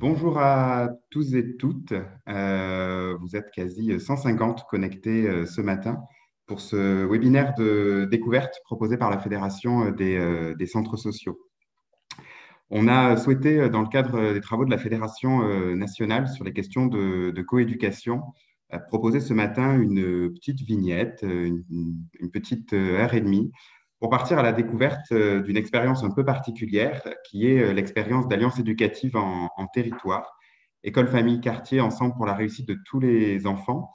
Bonjour à tous et toutes. Vous êtes quasi 150 connectés ce matin pour ce webinaire de découverte proposé par la Fédération des centres sociaux. On a souhaité, dans le cadre des travaux de la Fédération nationale sur les questions de coéducation, proposer ce matin une petite vignette, une petite heure et demie, pour partir à la découverte d'une expérience un peu particulière, qui est l'expérience d'Alliance éducative en territoire, école, famille, quartier, ensemble pour la réussite de tous les enfants.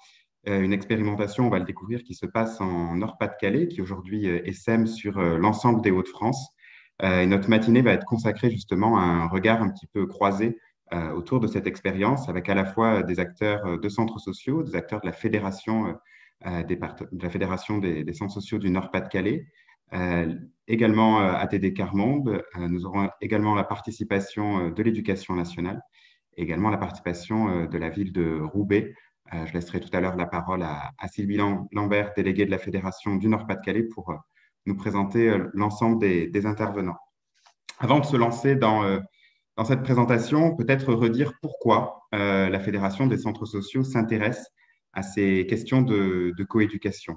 Une expérimentation, on va le découvrir, qui se passe en Nord-Pas-de-Calais, qui aujourd'hui essaime sur l'ensemble des Hauts-de-France. Et notre matinée va être consacrée justement à un regard un petit peu croisé autour de cette expérience, avec à la fois des acteurs de centres sociaux, des acteurs de la Fédération, des centres sociaux du Nord-Pas-de-Calais, également ATD Carmonde. Nous aurons également la participation de l'Éducation nationale, et également la participation de la ville de Roubaix. Je laisserai tout à l'heure la parole à Sylvie Lambert, déléguée de la Fédération du Nord-Pas-de-Calais, pour nous présenter l'ensemble des intervenants. Avant de se lancer dans cette présentation, peut-être redire pourquoi la Fédération des centres sociaux s'intéresse à ces questions de coéducation.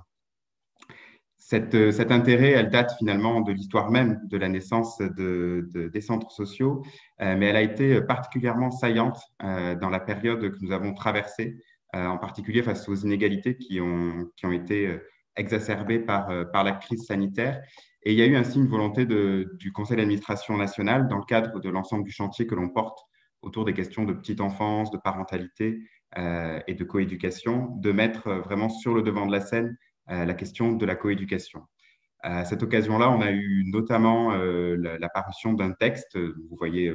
Cet intérêt, elle date finalement de l'histoire même de la naissance des centres sociaux, mais elle a été particulièrement saillante dans la période que nous avons traversée, en particulier face aux inégalités qui ont été exacerbées par la crise sanitaire. Et il y a eu ainsi une volonté du Conseil d'administration national, dans le cadre de l'ensemble du chantier que l'on porte autour des questions de petite enfance, de parentalité et de coéducation, de mettre vraiment sur le devant de la scène la question de la coéducation. À cette occasion-là, on a eu notamment la parution d'un texte, vous voyez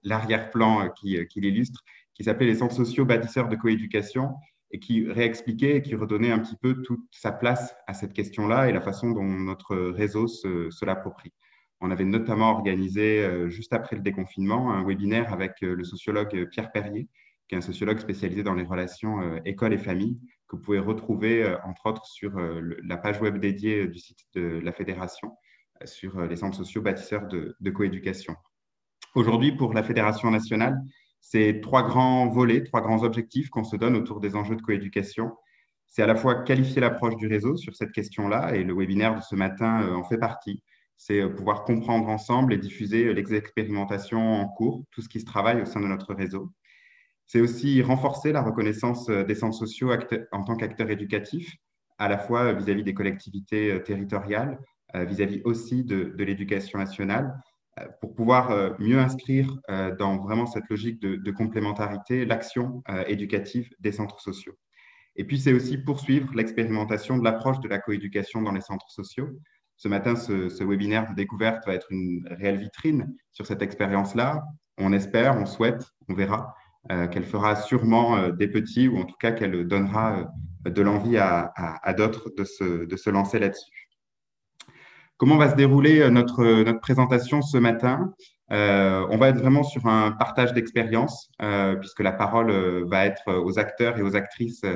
l'arrière-plan qui l'illustre, qui s'appelait Les centres sociaux bâtisseurs de coéducation, et qui réexpliquait et qui redonnait un petit peu toute sa place à cette question-là et la façon dont notre réseau se l'approprie. On avait notamment organisé, juste après le déconfinement, un webinaire avec le sociologue Pierre Perrier, qui est un sociologue spécialisé dans les relations école et famille, que vous pouvez retrouver, entre autres, sur la page web dédiée du site de la Fédération, sur les centres sociaux bâtisseurs de coéducation. Aujourd'hui, pour la Fédération nationale, c'est trois grands volets, trois grands objectifs qu'on se donne autour des enjeux de coéducation. C'est à la fois qualifier l'approche du réseau sur cette question-là, et le webinaire de ce matin en fait partie. C'est pouvoir comprendre ensemble et diffuser les expérimentations en cours, tout ce qui se travaille au sein de notre réseau. C'est aussi renforcer la reconnaissance des centres sociaux en tant qu'acteurs éducatifs, à la fois vis-à-vis des collectivités territoriales, vis-à-vis aussi de l'éducation nationale, pour pouvoir mieux inscrire dans vraiment cette logique de complémentarité l'action éducative des centres sociaux. Et puis, c'est aussi poursuivre l'expérimentation de l'approche de la coéducation dans les centres sociaux. Ce matin, ce webinaire de découverte va être une réelle vitrine sur cette expérience-là. On espère, on souhaite, on verra qu'elle fera sûrement des petits, ou en tout cas qu'elle donnera de l'envie à d'autres de se lancer là-dessus. Comment va se dérouler notre présentation ce matin? On va être vraiment sur un partage d'expérience, puisque la parole va être aux acteurs et aux actrices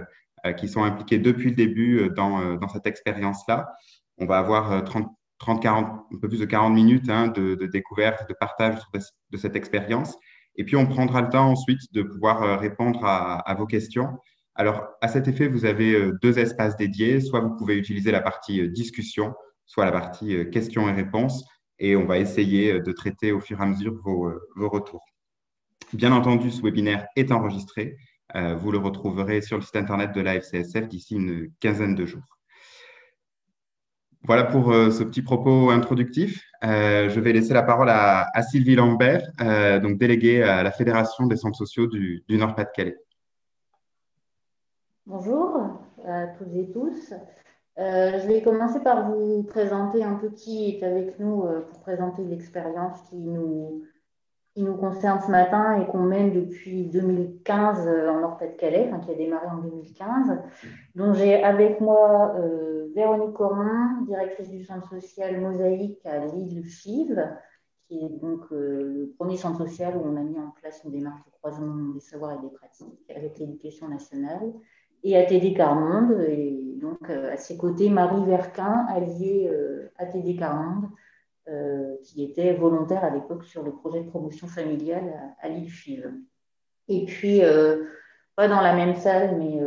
qui sont impliqués depuis le début dans cette expérience-là. On va avoir 40, un peu plus de 40 minutes de découverte, de partage de cette expérience. Et puis, on prendra le temps ensuite de pouvoir répondre à vos questions. Alors, à cet effet, vous avez deux espaces dédiés. Soit vous pouvez utiliser la partie discussion, soit la partie questions et réponses. Et on va essayer de traiter au fur et à mesure vos retours. Bien entendu, ce webinaire est enregistré. Vous le retrouverez sur le site internet de la FCSF d'ici une quinzaine de jours. Voilà pour ce petit propos introductif. Je vais laisser la parole à Sylvie Lambert, donc déléguée à la Fédération des centres sociaux du Nord-Pas-de-Calais. Bonjour à toutes et tous. Je vais commencer par vous présenter un peu qui est avec nous pour présenter l'expérience qui nous concerne ce matin et qu'on mène depuis 2015 en Nord-Pas-de-Calais, qui a démarré en 2015. Donc j'ai avec moi Véronique Cormon, directrice du centre social Mosaïque à l'île Fives, qui est donc le premier centre social où on a mis en place une démarche de croisement des savoirs et des pratiques avec l'éducation nationale, et ATD Carmonde, et donc à ses côtés Marie Verquin, alliée ATD Carmonde, qui était volontaire à l'époque sur le projet de promotion familiale à l'île Fives. Et puis, pas dans la même salle, mais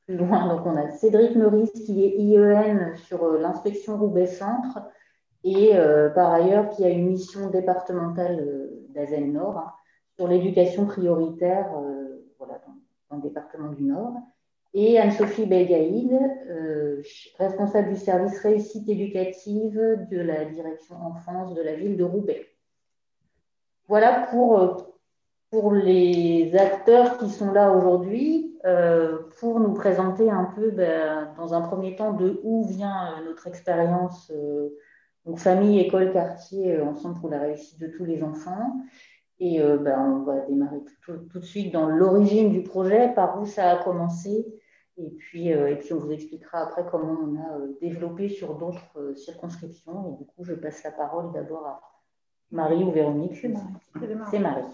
plus loin, donc on a Cédric Meurice qui est IEN sur l'inspection Roubaix-Centre et par ailleurs qui a une mission départementale d'Azen Nord hein, sur l'éducation prioritaire voilà, dans le département du Nord. Et Anne-Sophie Belgaïd, responsable du service réussite éducative de la direction enfance de la ville de Roubaix. Voilà pour les acteurs qui sont là aujourd'hui, pour nous présenter un peu, dans un premier temps, de où vient notre expérience, donc famille, école, quartier, ensemble pour la réussite de tous les enfants. Et on va démarrer tout de suite dans l'origine du projet, par où ça a commencé. Et puis on vous expliquera après comment on a développé sur d'autres circonscriptions. Et du coup, je passe la parole d'abord à Marie ou Véronique. C'est Marie.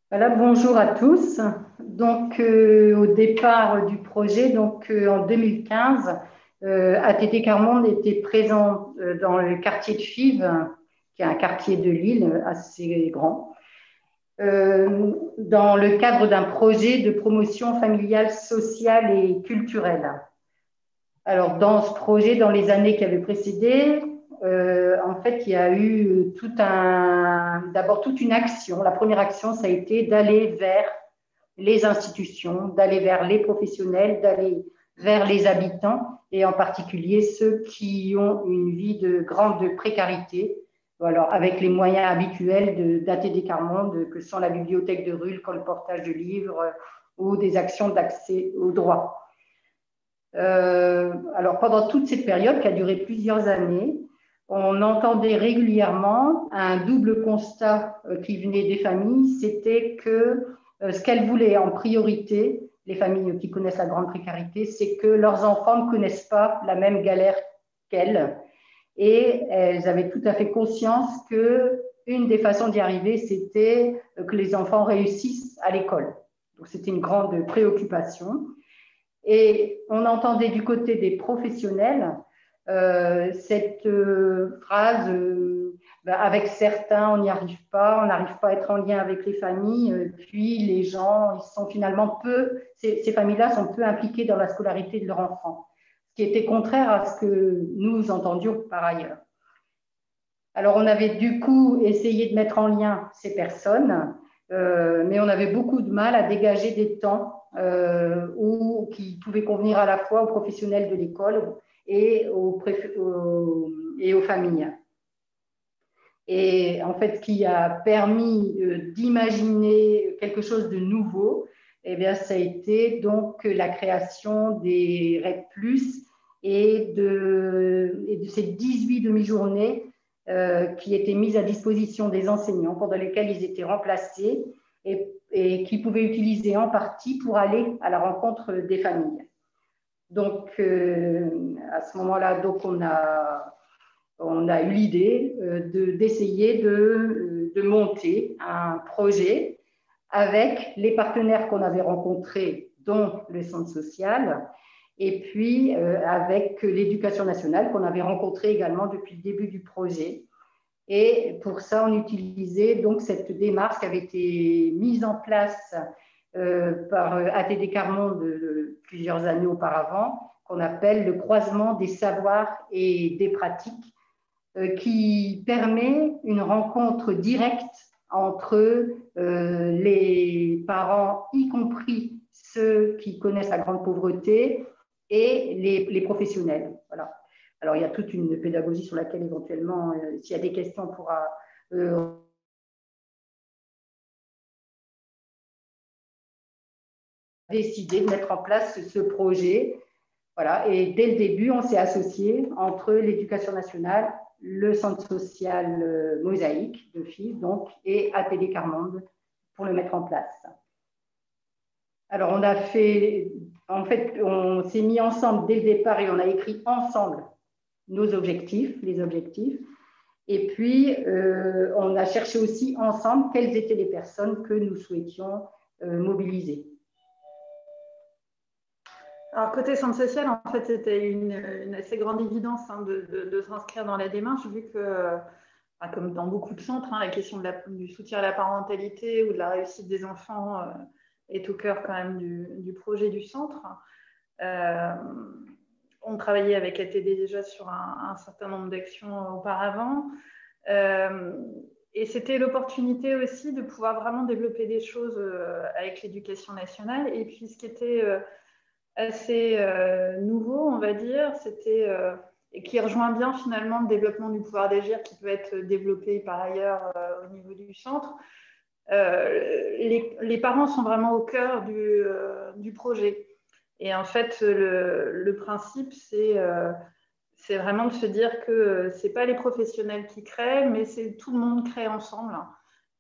Voilà, bonjour à tous. Donc, au départ du projet, donc en 2015, ATD Quart-Monde était présent dans le quartier de Fives, qui est un quartier de Lille assez grand, dans le cadre d'un projet de promotion familiale, sociale et culturelle. Alors, dans ce projet, dans les années qui avaient précédé, en fait, il y a eu d'abord toute une action. La première action, ça a été d'aller vers les institutions, d'aller vers les professionnels, d'aller vers les habitants, et en particulier ceux qui ont une vie de grande précarité, alors avec les moyens habituels d'ATD Quart-Monde, que sont la bibliothèque de rue, le colportage de livres ou des actions d'accès aux droits. Alors, pendant toute cette période qui a duré plusieurs années, on entendait régulièrement un double constat qui venait des familles, c'était que ce qu'elles voulaient en priorité, les familles qui connaissent la grande précarité, c'est que leurs enfants ne connaissent pas la même galère qu'elles. Et elles avaient tout à fait conscience qu'une des façons d'y arriver, c'était que les enfants réussissent à l'école. Donc, c'était une grande préoccupation. Et on entendait du côté des professionnels cette phrase avec certains, on n'y arrive pas, on n'arrive pas à être en lien avec les familles, puis les gens, ils sont finalement ces familles-là sont peu impliquées dans la scolarité de leurs enfants, ce qui était contraire à ce que nous entendions par ailleurs. Alors, on avait du coup essayé de mettre en lien ces personnes, mais on avait beaucoup de mal à dégager des temps qui pouvaient convenir à la fois aux professionnels de l'école et aux familles. Et en fait, ce qui a permis d'imaginer quelque chose de nouveau, eh bien, ça a été donc la création des REP+, et de ces 18 demi-journées qui étaient mises à disposition des enseignants, pendant lesquelles ils étaient remplacés et qui pouvaient utiliser en partie pour aller à la rencontre des familles. Donc, à ce moment-là, donc on a eu l'idée d'essayer de monter un projet avec les partenaires qu'on avait rencontrés, dont le centre social, et puis avec l'éducation nationale qu'on avait rencontrée également depuis le début du projet. Et pour ça, on utilisait donc cette démarche qui avait été mise en place par ATD Quart-Monde plusieurs années auparavant, qu'on appelle le croisement des savoirs et des pratiques, qui permet une rencontre directe entre les parents, y compris ceux qui connaissent la grande pauvreté, et les professionnels. Voilà. Alors, il y a toute une pédagogie sur laquelle, éventuellement, s'il y a des questions, on pourra décider de mettre en place ce projet. Voilà. Et dès le début, on s'est associé entre l'éducation nationale, le centre social Mosaïque de Fives, donc, et ATD Quart-Monde pour le mettre en place. Alors, on s'est mis ensemble dès le départ et on a écrit ensemble les objectifs. Et puis, on a cherché aussi ensemble quelles étaient les personnes que nous souhaitions mobiliser. Alors, côté centre social, en fait, c'était une assez grande évidence de s'inscrire dans la démarche, vu que comme dans beaucoup de centres, la question du soutien à la parentalité ou de la réussite des enfants est au cœur quand même du projet du centre. On travaillait avec ATD déjà sur un certain nombre d'actions auparavant. Et c'était l'opportunité aussi de pouvoir vraiment développer des choses avec l'éducation nationale. Et puis, ce qui était assez nouveau, on va dire, c'était, et qui rejoint bien finalement le développement du pouvoir d'agir qui peut être développé par ailleurs au niveau du centre. Les parents sont vraiment au cœur du projet. Et en fait, le principe, c'est vraiment de se dire que ce n'est pas les professionnels qui créent, mais c'est tout le monde crée ensemble.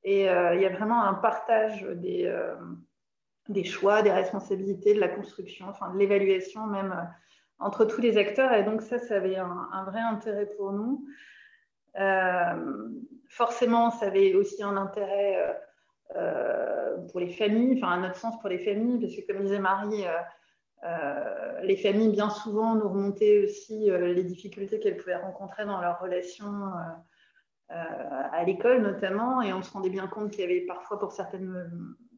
Et il y a vraiment un partage des choix, des responsabilités, de la construction, enfin de l'évaluation même entre tous les acteurs. Et donc ça avait un vrai intérêt pour nous. Forcément, ça avait aussi un intérêt pour les familles, enfin à notre sens pour les familles, parce que comme disait Marie, les familles bien souvent nous remontaient aussi les difficultés qu'elles pouvaient rencontrer dans leurs relations à l'école notamment, et on se rendait bien compte qu'il y avait parfois pour certaines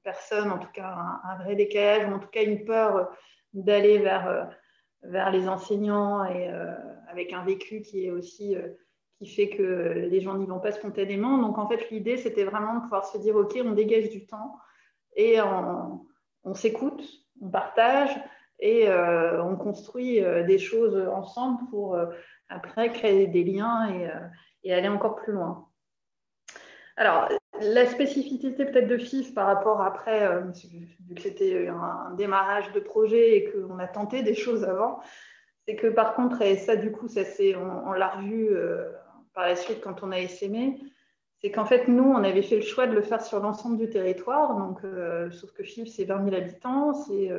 personnes en tout cas un vrai décalage, ou en tout cas une peur d'aller vers les enseignants, et avec un vécu qui est aussi qui fait que les gens n'y vont pas spontanément. Donc en fait l'idée c'était vraiment de pouvoir se dire ok, on dégage du temps et on s'écoute, on partage et on construit des choses ensemble pour après créer des liens et aller encore plus loin. Alors, la spécificité peut-être de FIF par rapport après, vu que c'était un démarrage de projet et qu'on a tenté des choses avant, c'est que par contre, et ça du coup, on l'a revu par la suite quand on a essaimé, c'est qu'en fait, nous, on avait fait le choix de le faire sur l'ensemble du territoire, donc, sauf que FIF, c'est 20 000 habitants, c'est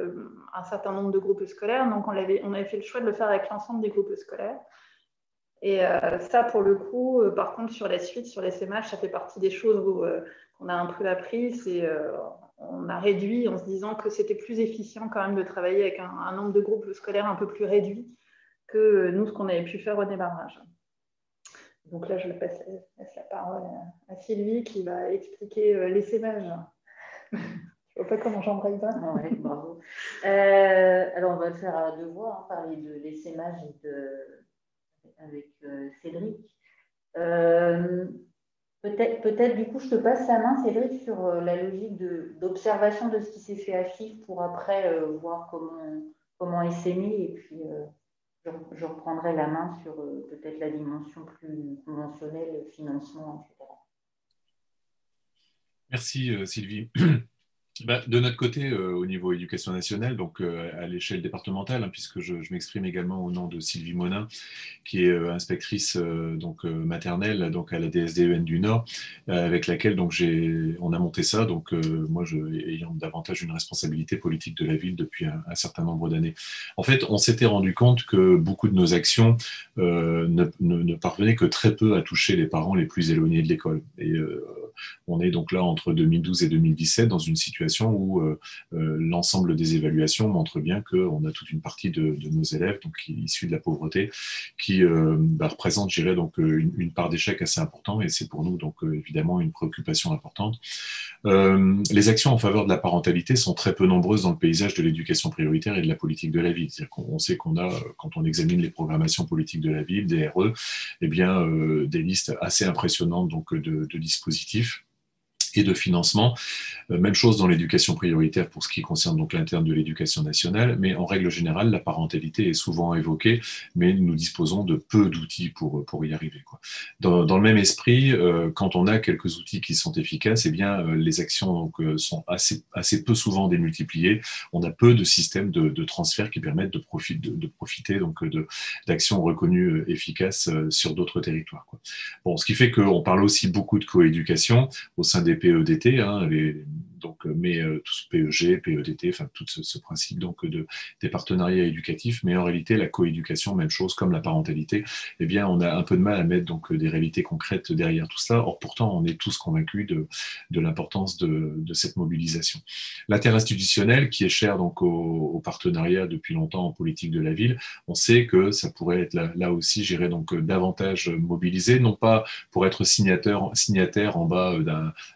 un certain nombre de groupes scolaires, donc on avait fait le choix de le faire avec l'ensemble des groupes scolaires. Et ça, pour le coup, par contre, sur la suite, sur l'SMH, ça fait partie des choses qu'on a un peu appris, on a réduit en se disant que c'était plus efficient quand même de travailler avec un nombre de groupes scolaires un peu plus réduit que nous, ce qu'on avait pu faire au démarrage. Donc là, je laisse la parole à Sylvie qui va expliquer l'essaimage. Je ne vois pas comment j'embraye ça. Ouais, bravo. Alors, on va le faire à deux voix, parler de l'essaimage avec Cédric. Peut-être, du coup, je te passe la main, Cédric, sur la logique d'observation de ce qui s'est fait à FIF pour après voir comment essaimer, et puis je reprendrai la main sur peut-être la dimension plus conventionnelle, financement, etc. Merci Sylvie. De notre côté, au niveau éducation nationale, donc à l'échelle départementale, puisque je m'exprime également au nom de Sylvie Monin, qui est inspectrice maternelle donc à la DSDEN du Nord, avec laquelle donc on a monté ça. Donc moi, ayant davantage une responsabilité politique de la ville depuis un certain nombre d'années. En fait, on s'était rendu compte que beaucoup de nos actions ne parvenaient que très peu à toucher les parents les plus éloignés de l'école. Et on est donc là entre 2012 et 2017 dans une situation où l'ensemble des évaluations montrent bien qu'on a toute une partie de nos élèves donc issus de la pauvreté qui représentent, je dirais, donc une part d'échec assez important, et c'est pour nous donc évidemment une préoccupation importante. Les actions en faveur de la parentalité sont très peu nombreuses dans le paysage de l'éducation prioritaire et de la politique de la ville. C'est-à-dire qu'on sait qu'on a, quand on examine les programmations politiques de la ville, des RE, eh bien, des listes assez impressionnantes donc, de dispositifs et de financement. Même chose dans l'éducation prioritaire pour ce qui concerne donc l'interne de l'éducation nationale, mais en règle générale, la parentalité est souvent évoquée, mais nous disposons de peu d'outils pour y arriver, quoi. Dans le même esprit, quand on a quelques outils qui sont efficaces, eh bien, les actions donc, sont assez peu souvent démultipliées. On a peu de systèmes de transfert qui permettent de profiter donc d'actions reconnues efficaces sur d'autres territoires, quoi. Bon, ce qui fait qu'on parle aussi beaucoup de coéducation au sein des PEDT, mais tout ce PEG, PEDT, enfin tout ce principe donc des partenariats éducatifs, mais en réalité la coéducation, même chose comme la parentalité, eh bien on a un peu de mal à mettre donc des réalités concrètes derrière tout cela. Or pourtant on est tous convaincus de l'importance de cette mobilisation. L'interinstitutionnel, qui est cher donc au partenariat depuis longtemps en politique de la ville, on sait que ça pourrait être là aussi, j'irais donc davantage mobilisé, non pas pour être signataire en bas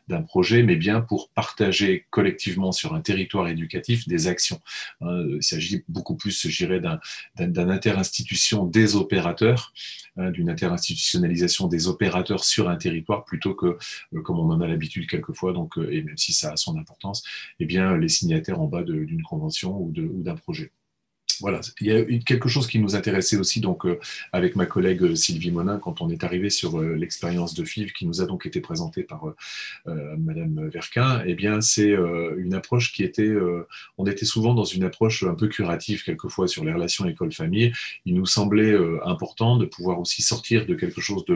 d'un projet, mais bien pour partager collectivement sur un territoire éducatif des actions. Il s'agit beaucoup plus, je dirais, d'un interinstitution des opérateurs, d'une interinstitutionnalisation des opérateurs sur un territoire, plutôt que, comme on en a l'habitude quelquefois, donc, et même si ça a son importance, eh bien, les signataires en bas d'une convention ou d'un projet. Voilà, il y a quelque chose qui nous intéressait aussi donc avec ma collègue Sylvie Monin quand on est arrivé sur l'expérience de FIV qui nous a donc été présentée par Madame Verquin. Eh bien, c'est une approche qui était, on était souvent dans une approche un peu curative quelquefois sur les relations école-famille. Il nous semblait important de pouvoir aussi sortir de quelque chose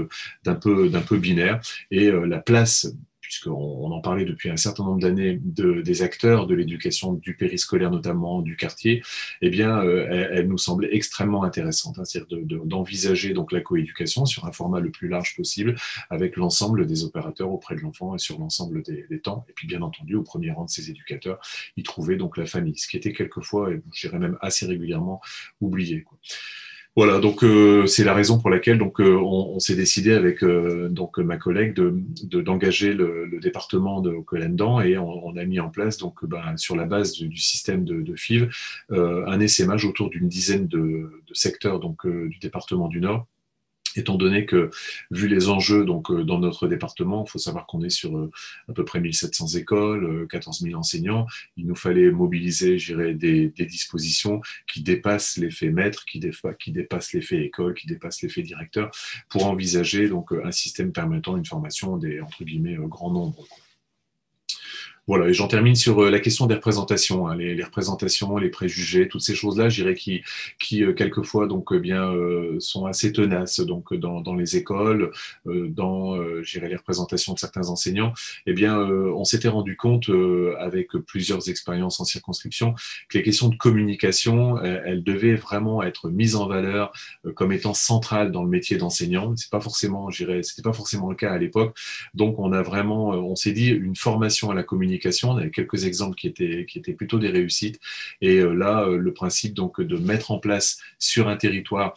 d'un peu binaire et la place, puisqu'on en parlait depuis un certain nombre d'années, des acteurs de l'éducation, du périscolaire notamment, du quartier, eh bien, elle nous semblait extrêmement intéressante, hein, c'est-à-dire d'envisager donc la coéducation sur un format le plus large possible, avec l'ensemble des opérateurs auprès de l'enfant et sur l'ensemble des temps, et puis bien entendu, au premier rang de ces éducateurs, y trouver donc la famille, ce qui était quelquefois, et je dirais même assez régulièrement, oublié, quoi. Voilà, donc c'est la raison pour laquelle donc on s'est décidé avec donc ma collègue d'engager le département de Colendan et on a mis en place donc sur la base du système de FIV un essaimage autour d'une dizaine de secteurs donc du département du Nord. Étant donné que, vu les enjeux donc, dans notre département, il faut savoir qu'on est sur à peu près 1700 écoles, 14 000 enseignants, il nous fallait mobiliser, je dirais, des dispositions qui dépassent l'effet maître, qui dépassent l'effet école, qui dépassent l'effet directeur, pour envisager donc, un système permettant une formation des, entre guillemets, grand nombre, quoi. Voilà, et j'en termine sur la question des représentations, hein, les représentations, les préjugés, toutes ces choses-là, je dirais qui quelquefois donc sont assez tenaces donc dans les écoles, je dirais les représentations de certains enseignants. Eh bien, on s'était rendu compte avec plusieurs expériences en circonscription que les questions de communication, elles devaient vraiment être mises en valeur comme étant centrales dans le métier d'enseignant. C'est pas forcément, je dirais, c'était pas forcément le cas à l'époque. Donc, on s'est dit une formation à la communication. On avait quelques exemples qui étaient plutôt des réussites. Et là, le principe donc de mettre en place sur un territoire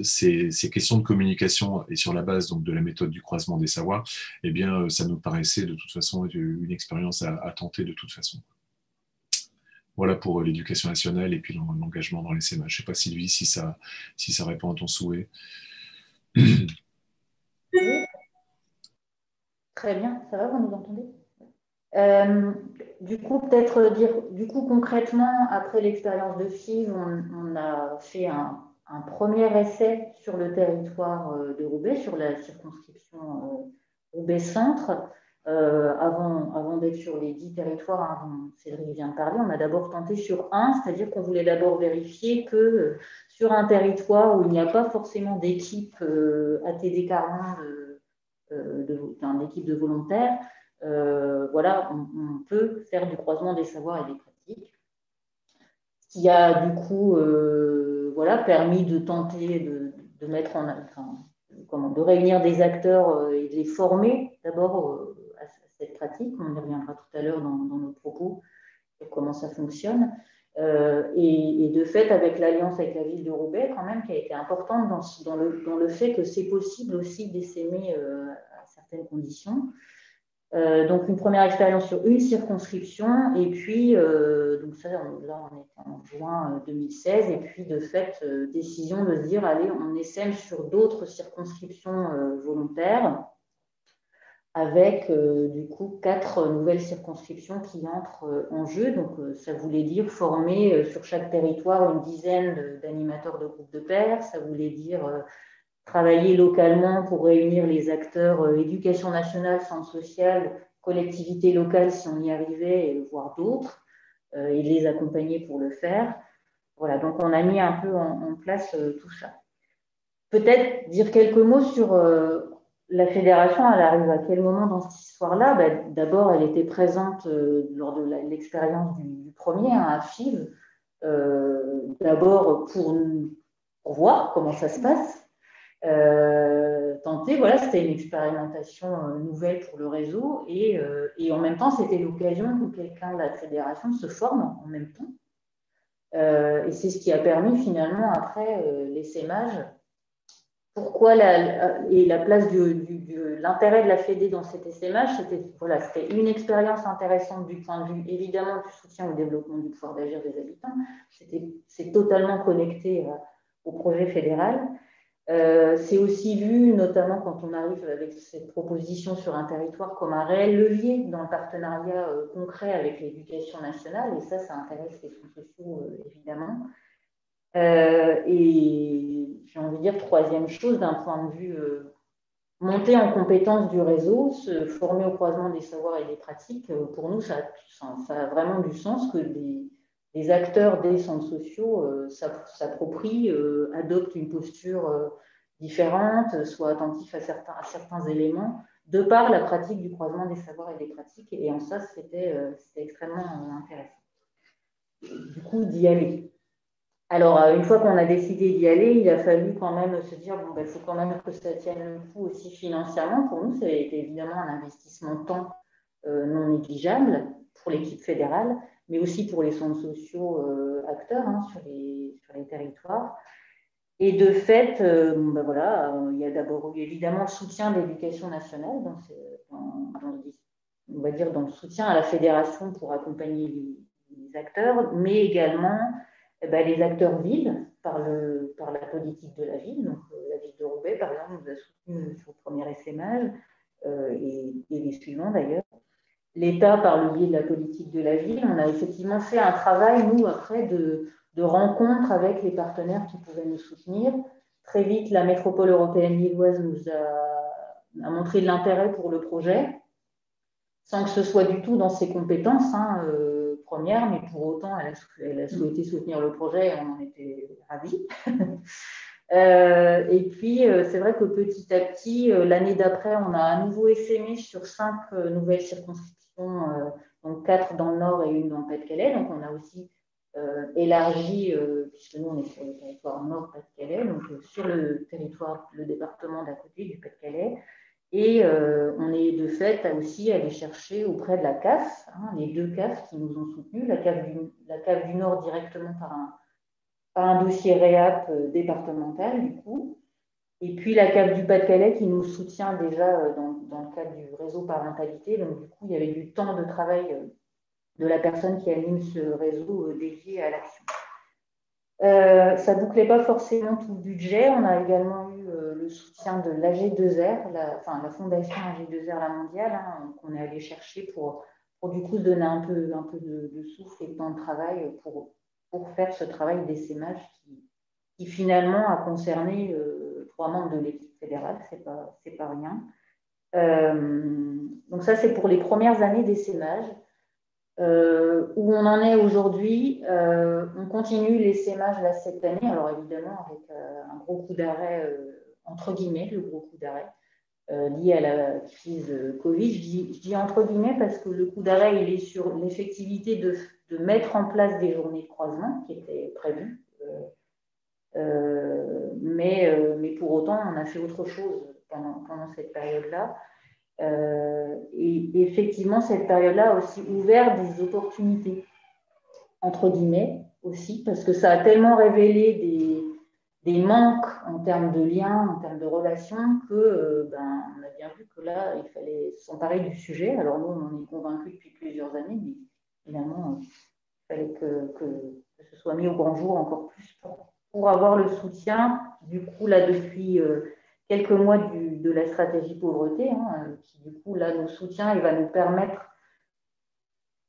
ces questions de communication et sur la base donc de la méthode du croisement des savoirs, eh bien, ça nous paraissait de toute façon une expérience à tenter de toute façon. Voilà pour l'éducation nationale et puis l'engagement dans les SEMA. Je ne sais pas, Sylvie, si ça répond à ton souhait. Oui. Très bien, ça va, vous nous entendez? Du coup, peut-être dire, concrètement, après l'expérience de FIV, on a fait un premier essai sur le territoire de Roubaix, sur la circonscription Roubaix-Centre. Avant d'être sur les 10 territoires, hein, dont Cédric vient de parler, on a d'abord tenté sur un, c'est-à-dire qu'on voulait d'abord vérifier que sur un territoire où il n'y a pas forcément d'équipe ATD Carman, d'équipe de volontaires, voilà, on peut faire du croisement des savoirs et des pratiques. Ce qui a du coup voilà, permis de tenter de mettre de réunir des acteurs et de les former d'abord à cette pratique. On y reviendra tout à l'heure dans nos propos sur comment ça fonctionne. Et de fait, avec l'alliance avec la ville de Roubaix, quand même, qui a été importante dans le fait que c'est possible aussi d'essaimer à certaines conditions. Donc, une première expérience sur une circonscription, et puis, donc ça, là, on est en juin 2016, et puis, de fait, décision de se dire, allez, on essaie sur d'autres circonscriptions volontaires, avec, du coup, 4 nouvelles circonscriptions qui entrent en jeu. Donc, ça voulait dire former sur chaque territoire une dizaine d'animateurs de groupes de pairs, ça voulait dire travailler localement pour réunir les acteurs éducation nationale, centre social, collectivité locale si on y arrivait, voire d'autres, et les accompagner pour le faire. Voilà, donc on a mis un peu en place tout ça. Peut-être dire quelques mots sur la fédération, elle arrive à quel moment dans cette histoire-là? D'abord, elle était présente lors de l'expérience du premier, hein, à FIV, d'abord pour voir comment ça se passe. Tenter, voilà, c'était une expérimentation nouvelle pour le réseau et en même temps, c'était l'occasion que quelqu'un de la fédération se forme en même temps. Et c'est ce qui a permis finalement après l'essaimage. Pourquoi la place l'intérêt de la Fédé dans cet essaimage, c'était une expérience intéressante du point de vue évidemment du soutien au développement du pouvoir d'agir des habitants. C'est totalement connecté au projet fédéral. C'est aussi vu, notamment quand on arrive avec cette proposition sur un territoire, comme un réel levier dans le partenariat concret avec l'éducation nationale, et ça intéresse les fonds sociaux, évidemment. Et j'ai envie de dire, troisième chose, d'un point de vue montée en compétence du réseau, se former au croisement des savoirs et des pratiques, pour nous, ça a vraiment du sens que des acteurs des centres sociaux s'approprient, adoptent une posture différente, soient attentifs à certains éléments, de par la pratique du croisement des savoirs et des pratiques. Et en ça, c'était extrêmement intéressant. Du coup, d'y aller. Alors, une fois qu'on a décidé d'y aller, il a fallu quand même se dire, il faut quand même que ça tienne le coup aussi financièrement. Pour nous, ça a été évidemment un investissement de temps non négligeable pour l'équipe fédérale, mais aussi pour les centres sociaux acteurs, hein, sur les territoires. Et de fait, il y a d'abord eu évidemment le soutien de l'Éducation nationale, on va dire dans le soutien à la fédération pour accompagner les acteurs, mais également les acteurs villes par la politique de la ville. Donc, la ville de Roubaix, par exemple, nous a soutenus sur le premier essaimage et les suivants d'ailleurs. L'État, par le biais de la politique de la ville, on a effectivement fait un travail, nous, après, de rencontres avec les partenaires qui pouvaient nous soutenir. Très vite, la métropole européenne lilloise nous a montré de l'intérêt pour le projet, sans que ce soit du tout dans ses compétences premières, mais pour autant, elle a souhaité soutenir le projet et on en était ravis. Et puis, c'est vrai que petit à petit, l'année d'après, on a à nouveau essaimé sur 5 nouvelles circonscriptions, donc 4 dans le Nord et 1 dans le Pas-de-Calais. Donc, on a aussi élargi, puisque nous, on est sur le territoire Nord-Pas-de-Calais, donc sur le département d'à côté du Pas-de-Calais. Et on est de fait aussi allé chercher auprès de la CAF, les 2 CAF qui nous ont soutenus, la CAF du Nord directement par un dossier REAP départemental du coup, et puis la CAF du Pas-de-Calais qui nous soutient déjà dans le cadre du réseau parentalité. Donc du coup, il y avait du temps de travail de la personne qui anime ce réseau dédié à l'action. Ça ne bouclait pas forcément tout le budget. On a également eu le soutien de l'AG2R, la fondation AG2R La Mondiale, qu'on est allé chercher pour du coup donner un peu de souffle et de temps de travail pour faire ce travail d'essaimage qui finalement a concerné 3 membres de l'équipe fédérale, c'est pas rien. Donc ça, c'est pour les premières années d'essaimage. Où on en est aujourd'hui, on continue l'essaimage là cette année, alors évidemment avec un gros coup d'arrêt, entre guillemets, le gros coup d'arrêt lié à la crise Covid. Je dis entre guillemets parce que le coup d'arrêt, il est sur l'effectivité de mettre en place des journées de croisement qui étaient prévues. Mais pour autant, on a fait autre chose pendant cette période-là. Et effectivement, cette période-là a aussi ouvert des opportunités, entre guillemets, aussi, parce que ça a tellement révélé des manques en termes de liens, en termes de relations, que on a bien vu que là, il fallait s'emparer du sujet. Alors nous, on en est convaincus depuis plusieurs années, mais finalement, il fallait que ce soit mis au grand jour encore plus pour avoir le soutien. Du coup, là, depuis quelques mois de la stratégie pauvreté, qui du coup, là, nous soutient et va nous permettre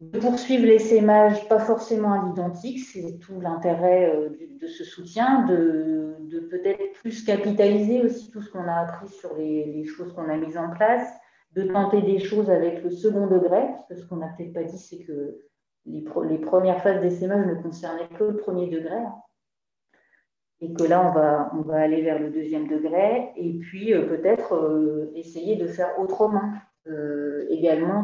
de poursuivre l'essaimage, pas forcément à l'identique, c'est tout l'intérêt de ce soutien, de peut-être plus capitaliser aussi tout ce qu'on a appris sur les choses qu'on a mises en place, de tenter des choses avec le second degré, parce que ce qu'on n'a peut-être pas dit, c'est que les premières phases d'essaimage ne concernaient que le premier degré. et que là, on va aller vers le deuxième degré, et puis peut-être essayer de faire autrement. Également,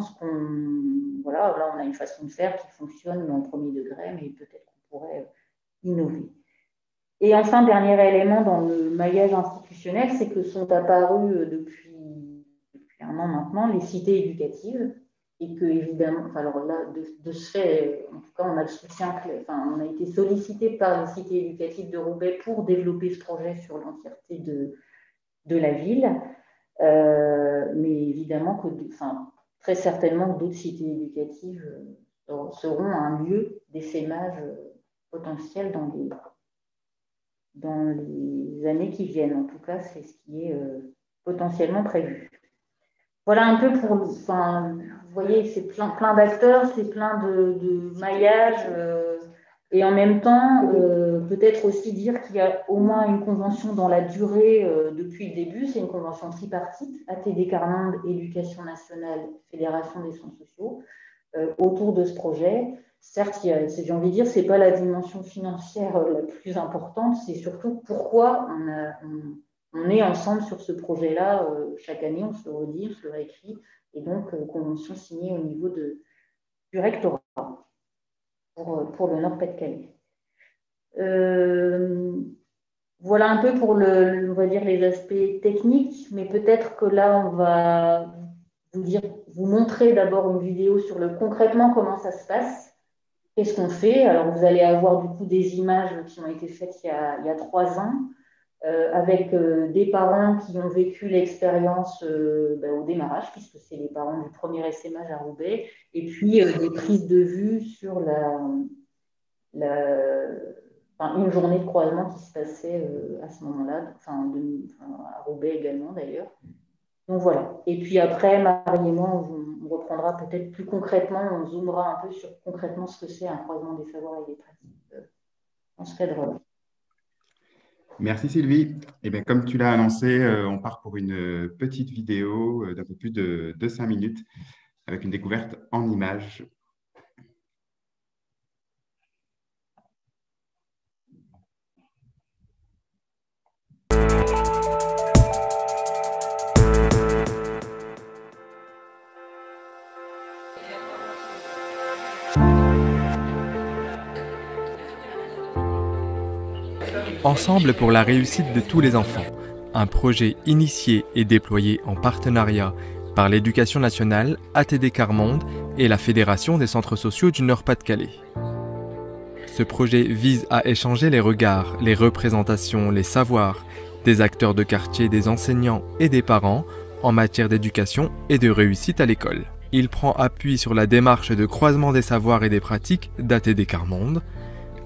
voilà, là, on a une façon de faire qui fonctionne dans le premier degré, mais peut-être qu'on pourrait innover. Et enfin, dernier élément dans le maillage institutionnel, c'est que sont apparues depuis un an maintenant les cités éducatives, et que évidemment, enfin, alors là, de ce fait, en tout cas, on a le soutien, enfin, on a été sollicité par les cités éducatives de Roubaix pour développer ce projet sur l'entièreté de la ville, mais évidemment que, enfin, très certainement que d'autres cités éducatives seront un lieu d'essaimage potentiel dans les années qui viennent. En tout cas, c'est ce qui est potentiellement prévu. Voilà un peu pour... Enfin, vous voyez, c'est plein d'acteurs, c'est plein de maillages. Et en même temps, peut-être aussi dire qu'il y a au moins une convention dans la durée depuis le début. C'est une convention tripartite, ATD Quart Monde, Éducation nationale, Fédération des centres sociaux, autour de ce projet. Certes, j'ai envie de dire, ce n'est pas la dimension financière la plus importante, c'est surtout pourquoi on est ensemble sur ce projet-là. Chaque année, on se le redit, on se le réécrit, et donc convention signée au niveau du rectorat pour le Nord-Pas-de-Calais. Voilà un peu pour on va dire, les aspects techniques, mais peut-être que là, on va vous montrer d'abord une vidéo sur concrètement comment ça se passe. Qu'est-ce qu'on fait? Alors, vous allez avoir du coup des images qui ont été faites il y a 3 ans, avec des parents qui ont vécu l'expérience au démarrage, puisque c'est les parents du premier essaimage à Roubaix, et puis des prises de vue sur une journée de croisement qui se passait à ce moment-là, à Roubaix également d'ailleurs. Donc voilà. Et puis après, Marie et moi, on reprendra peut-être plus concrètement, on zoomera un peu sur concrètement ce que c'est un croisement des savoirs et des pratiques dans ce cadre-là. Merci Sylvie. Eh bien, comme tu l'as annoncé, on part pour une petite vidéo d'un peu plus de 5 minutes avec une découverte en images. Ensemble pour la réussite de tous les enfants, un projet initié et déployé en partenariat par l'Éducation nationale, ATD Quart Monde et la Fédération des centres sociaux du Nord-Pas-de-Calais. Ce projet vise à échanger les regards, les représentations, les savoirs des acteurs de quartier, des enseignants et des parents en matière d'éducation et de réussite à l'école. Il prend appui sur la démarche de croisement des savoirs et des pratiques d'ATD Quart Monde.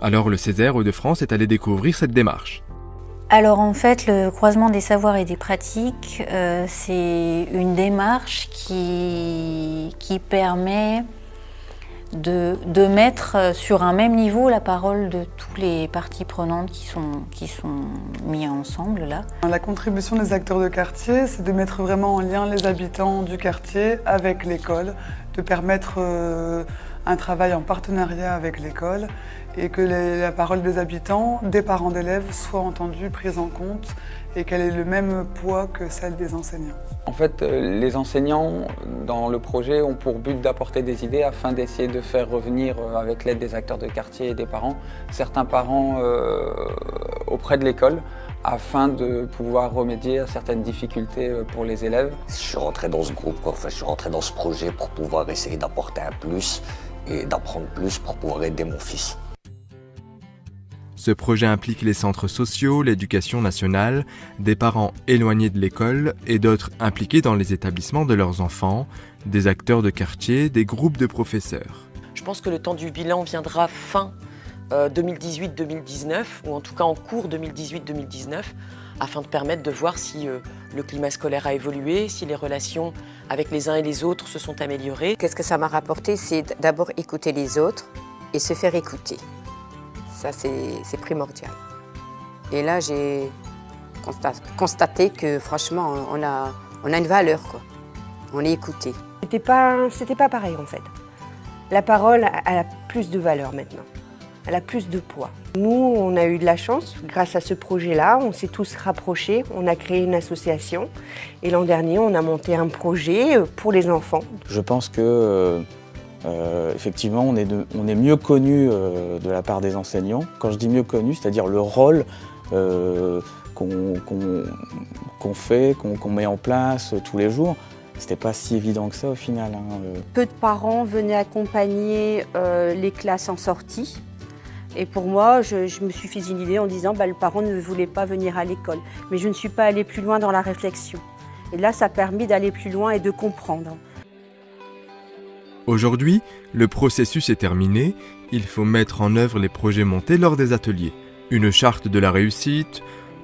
Alors le Césaire Hauts-de-France est allé découvrir cette démarche. Alors en fait, le croisement des savoirs et des pratiques, c'est une démarche qui permet de mettre sur un même niveau la parole de toutes les parties prenantes qui sont mises ensemble là. La contribution des acteurs de quartier, c'est de mettre vraiment en lien les habitants du quartier avec l'école, de permettre un travail en partenariat avec l'école et que la parole des habitants, des parents d'élèves soit entendue, prise en compte et qu'elle ait le même poids que celle des enseignants. En fait, les enseignants dans le projet ont pour but d'apporter des idées afin d'essayer de faire revenir, avec l'aide des acteurs de quartier et des parents, certains parents auprès de l'école afin de pouvoir remédier à certaines difficultés pour les élèves. Je suis rentré dans ce groupe, je suis rentré dans ce projet pour pouvoir essayer d'apporter un plus et d'apprendre plus pour pouvoir aider mon fils. Ce projet implique les centres sociaux, l'éducation nationale, des parents éloignés de l'école et d'autres impliqués dans les établissements de leurs enfants, des acteurs de quartier, des groupes de professeurs. Je pense que le temps du bilan viendra fin 2018-2019, ou en tout cas en cours 2018-2019, afin de permettre de voir si le climat scolaire a évolué, si les relations avec les uns et les autres se sont améliorées. Qu'est-ce que ça m'a rapporté? C'est d'abord écouter les autres et se faire écouter. Ça, c'est primordial. Et là, j'ai constaté que franchement, on a une valeur, quoi. On est écouté. C'était pas pareil, en fait. La parole, elle a plus de valeur maintenant. elle a plus de poids. Nous, on a eu de la chance, grâce à ce projet-là, on s'est tous rapprochés, on a créé une association et l'an dernier, on a monté un projet pour les enfants. Je pense que effectivement, on est mieux connu de la part des enseignants. Quand je dis mieux connu, c'est-à-dire le rôle qu'on fait, qu'on met en place tous les jours. C'était pas si évident que ça au final. Peu de parents venaient accompagner les classes en sortie. Et pour moi, je me suis fait une idée en disant le parent ne voulait pas venir à l'école. Mais je ne suis pas allée plus loin dans la réflexion. Et là, ça a permis d'aller plus loin et de comprendre. Aujourd'hui, le processus est terminé. Il faut mettre en œuvre les projets montés lors des ateliers. Une charte de la réussite,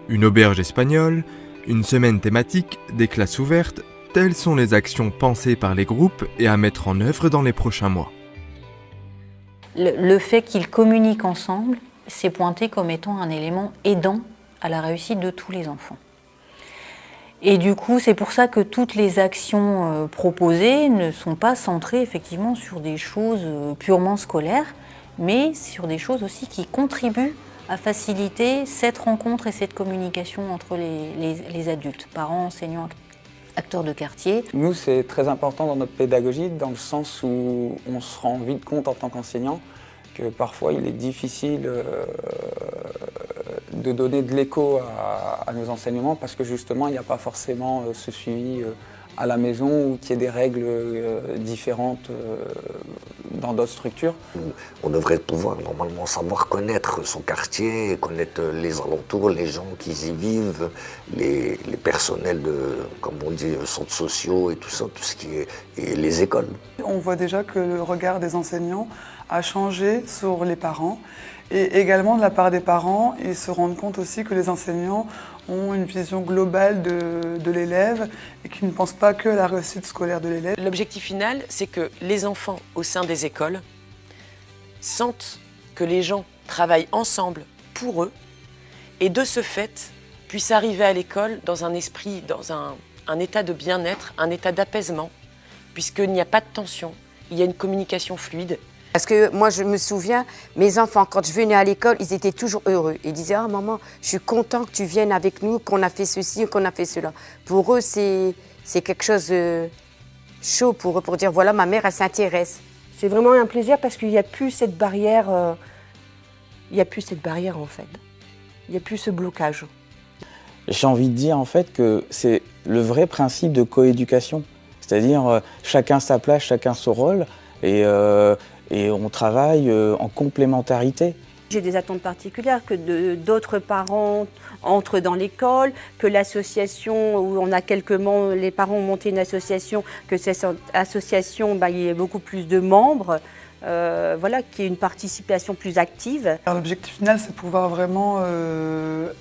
une auberge espagnole, une semaine thématique, des classes ouvertes. Telles sont les actions pensées par les groupes et à mettre en œuvre dans les prochains mois. Le fait qu'ils communiquent ensemble, c'est pointé comme étant un élément aidant à la réussite de tous les enfants. Et du coup, c'est pour ça que toutes les actions proposées ne sont pas centrées effectivement sur des choses purement scolaires, mais sur des choses aussi qui contribuent à faciliter cette rencontre et cette communication entre les adultes, parents, enseignants, acteurs de quartier. Nous, c'est très important dans notre pédagogie, dans le sens où on se rend vite compte en tant qu'enseignant que parfois il est difficile de donner de l'écho à nos enseignements parce que justement il n'y a pas forcément ce suivi à la maison ou qu'il y ait des règles différentes dans d'autres structures. On devrait pouvoir normalement savoir connaître son quartier, connaître les alentours, les gens qui y vivent, les personnels de, comme on dit, centres sociaux et tout ça, tout ce qui est, et les écoles. On voit déjà que le regard des enseignants a changé sur les parents et également de la part des parents, ils se rendent compte aussi que les enseignants ont une vision globale de l'élève et qui ne pensent pas que à la réussite scolaire de l'élève. L'objectif final, c'est que les enfants au sein des écoles sentent que les gens travaillent ensemble pour eux et de ce fait puissent arriver à l'école dans un esprit, dans un état de bien-être, un état d'apaisement, puisqu'il n'y a pas de tension, il y a une communication fluide. Parce que moi, je me souviens, mes enfants, quand je venais à l'école, ils étaient toujours heureux. Ils disaient « Ah maman, je suis content que tu viennes avec nous, qu'on a fait ceci, qu'on a fait cela ». Pour eux, c'est quelque chose de chaud pour eux, pour dire « Voilà, ma mère, elle s'intéresse ». C'est vraiment un plaisir parce qu'il n'y a plus cette barrière, en fait. Il n'y a plus ce blocage. J'ai envie de dire en fait que c'est le vrai principe de coéducation. C'est-à-dire chacun sa place, chacun son rôle et on travaille en complémentarité. J'ai des attentes particulières, que d'autres parents entrent dans l'école, que l'association, où on a les parents ont monté une association, que cette association, il y ait beaucoup plus de membres, voilà, qu'il y ait une participation plus active. L'objectif final, c'est de pouvoir vraiment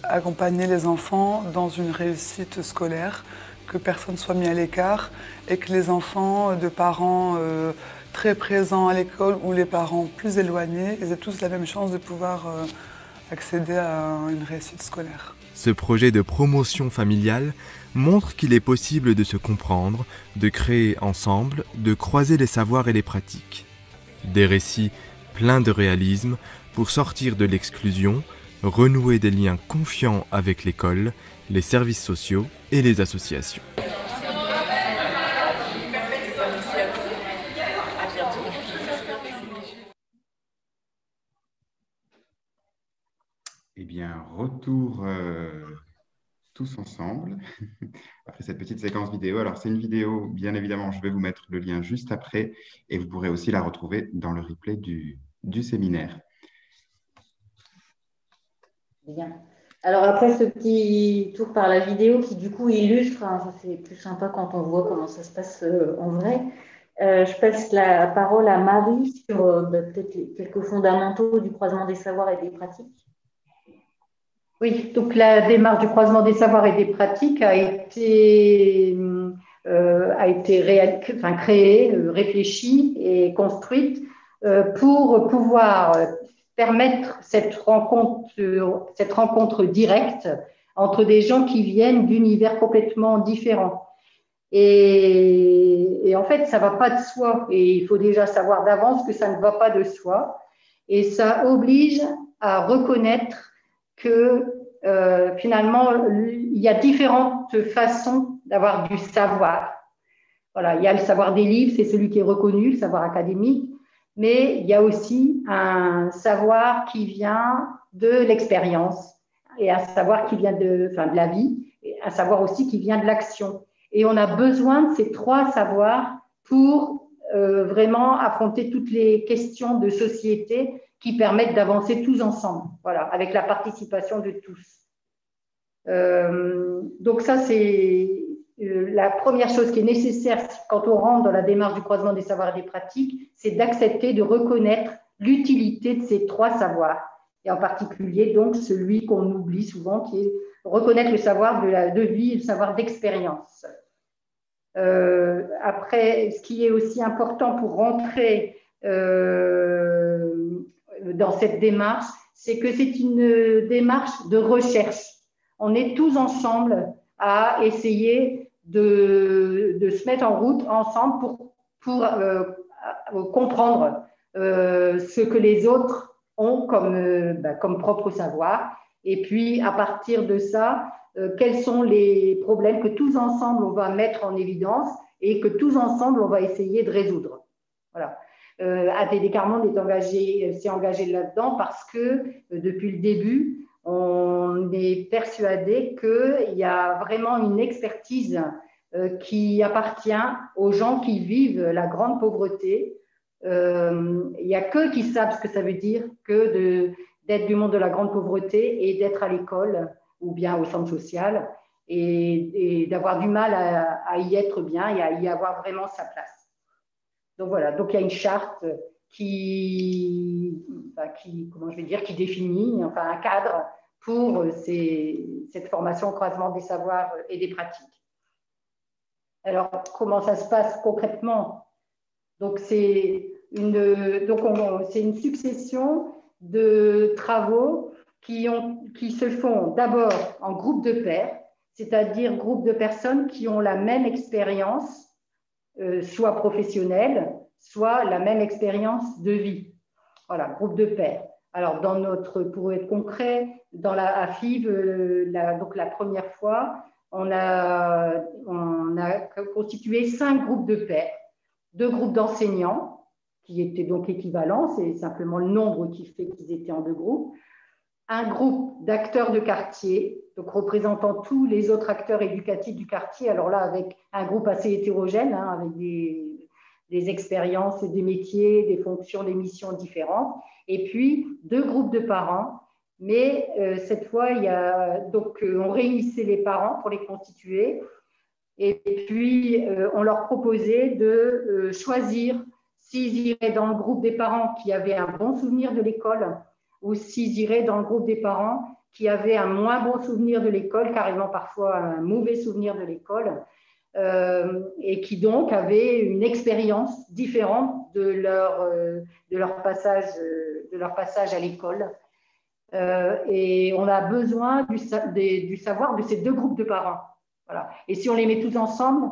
accompagner les enfants dans une réussite scolaire, que personne ne soit mis à l'écart et que les enfants de parents très présents à l'école ou les parents plus éloignés, ils aient tous la même chance de pouvoir accéder à une réussite scolaire. Ce projet de promotion familiale montre qu'il est possible de se comprendre, de créer ensemble, de croiser les savoirs et les pratiques. Des récits pleins de réalisme pour sortir de l'exclusion, renouer des liens confiants avec l'école, les services sociaux et les associations. Eh bien, retour tous ensemble après cette petite séquence vidéo. Alors, c'est une vidéo, bien évidemment, je vais vous mettre le lien juste après et vous pourrez aussi la retrouver dans le replay du séminaire. Bien. Alors après ce petit tour par la vidéo qui du coup illustre, ça c'est plus sympa quand on voit comment ça se passe en vrai, je passe la parole à Marie sur peut-être quelques fondamentaux du croisement des savoirs et des pratiques. Oui, donc la démarche du croisement des savoirs et des pratiques a été créée, réfléchie et construite pour pouvoir permettre cette rencontre directe entre des gens qui viennent d'univers complètement différents. Et en fait, ça ne va pas de soi. Et il faut déjà savoir d'avance que ça ne va pas de soi. Et ça oblige à reconnaître que finalement, il y a différentes façons d'avoir du savoir. Voilà, il y a le savoir des livres, c'est celui qui est reconnu, le savoir académique, mais il y a aussi un savoir qui vient de l'expérience et un savoir qui vient de la vie, et un savoir aussi qui vient de l'action. Et on a besoin de ces trois savoirs pour vraiment affronter toutes les questions de société qui permettent d'avancer tous ensemble, voilà, avec la participation de tous. Donc ça, c'est la première chose qui est nécessaire quand on rentre dans la démarche du croisement des savoirs et des pratiques, c'est d'accepter de reconnaître l'utilité de ces trois savoirs, et en particulier donc celui qu'on oublie souvent, qui est reconnaître le savoir de vie et le savoir d'expérience. Après, ce qui est aussi important pour rentrer dans cette démarche, c'est que c'est une démarche de recherche. On est tous ensemble à essayer de se mettre en route ensemble pour comprendre ce que les autres ont comme propre savoir. Et puis, à partir de ça, quels sont les problèmes que tous ensemble, on va mettre en évidence et que tous ensemble, on va essayer de résoudre. Voilà. ATD Carmonde s'est engagé là-dedans parce que depuis le début, on est persuadé qu'il y a vraiment une expertise qui appartient aux gens qui vivent la grande pauvreté. Il n'y a qu'eux qui savent ce que ça veut dire que d'être du monde de la grande pauvreté et d'être à l'école ou bien au centre social et d'avoir du mal à y être bien et à y avoir vraiment sa place. Donc voilà, donc il y a une charte qui définit un cadre pour cette formation au croisement des savoirs et des pratiques. Alors, comment ça se passe concrètement? Donc, c'est une succession de travaux qui se font d'abord en groupe de pairs, c'est-à-dire groupe de personnes qui ont la même expérience, soit professionnelle, soit la même expérience de vie. Voilà, groupe de pairs. Alors, pour être concret, dans la AFIV, donc la première fois, on a constitué 5 groupes de pairs, 2 groupes d'enseignants, qui étaient donc équivalents, c'est simplement le nombre qui fait qu'ils étaient en 2 groupes, un groupe d'acteurs de quartier, donc représentant tous les autres acteurs éducatifs du quartier, alors là, avec un groupe assez hétérogène, avec des expériences, des métiers, des fonctions, des missions différentes, et puis 2 groupes de parents, mais cette fois, on réunissait les parents pour les constituer, et puis on leur proposait de choisir s'ils iraient dans le groupe des parents qui avaient un bon souvenir de l'école, ou s'ils iraient dans le groupe des parents qui avaient un moins bon souvenir de l'école, carrément parfois un mauvais souvenir de l'école, et qui donc avaient une expérience différente de leur passage à l'école. Et on a besoin du savoir de ces 2 groupes de parents. Voilà. Et si on les met tous ensemble,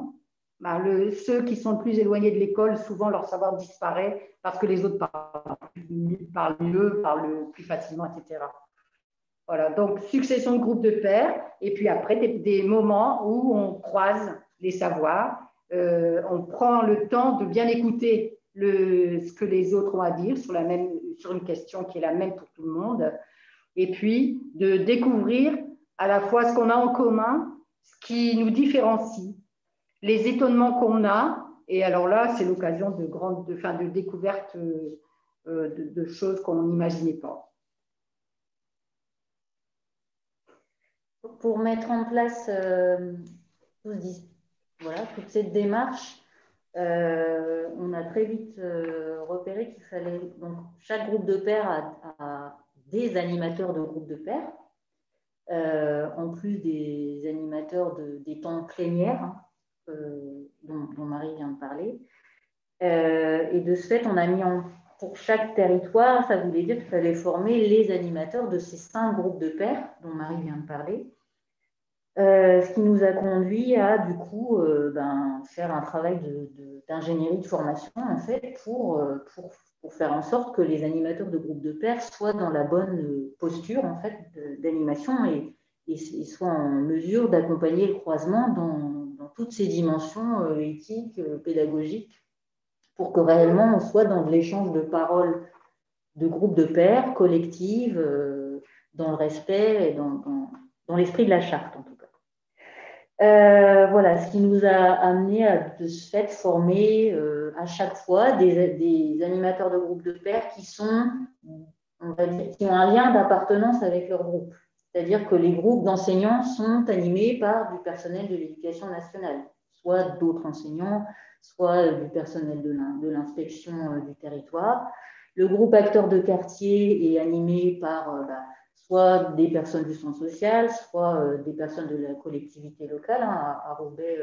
ceux qui sont le plus éloignés de l'école, souvent leur savoir disparaît parce que les autres parlent mieux, parlent plus facilement, etc. Voilà, donc succession de groupes de pairs, et puis après des moments où on croise les savoirs, on prend le temps de bien écouter ce que les autres ont à dire sur une question qui est la même pour tout le monde, et puis de découvrir à la fois ce qu'on a en commun, ce qui nous différencie, les étonnements qu'on a, et alors là, c'est l'occasion de découvertes de choses qu'on n'imaginait pas. Pour mettre en place toute cette démarche, on a très vite repéré qu'il fallait, donc chaque groupe de pairs a des animateurs de groupe de pairs, en plus des animateurs des temps plénières, dont Marie vient de parler. Et de ce fait, on a mis pour chaque territoire, ça voulait dire qu'il fallait former les animateurs de ces 5 groupes de pairs dont Marie vient de parler. Ce qui nous a conduit à, du coup, faire un travail d'ingénierie de formation, en fait, pour pour faire en sorte que les animateurs de groupes de pairs soient dans la bonne posture en fait, d'animation et soient en mesure d'accompagner le croisement dans toutes ses dimensions éthiques, pédagogiques, pour que réellement on soit dans de l'échange de paroles de groupes de pairs, collectives, dans le respect et dans l'esprit de la charte en tout cas. Voilà, ce qui nous a amené à de ce fait former à chaque fois des animateurs de groupes de pairs qui sont, on va dire, qui ont un lien d'appartenance avec leur groupe. C'est-à-dire que les groupes d'enseignants sont animés par du personnel de l'éducation nationale, soit d'autres enseignants, soit du personnel de l'inspection du territoire. Le groupe acteurs de quartier est animé par soit des personnes du centre social, soit des personnes de la collectivité locale. À Roubaix,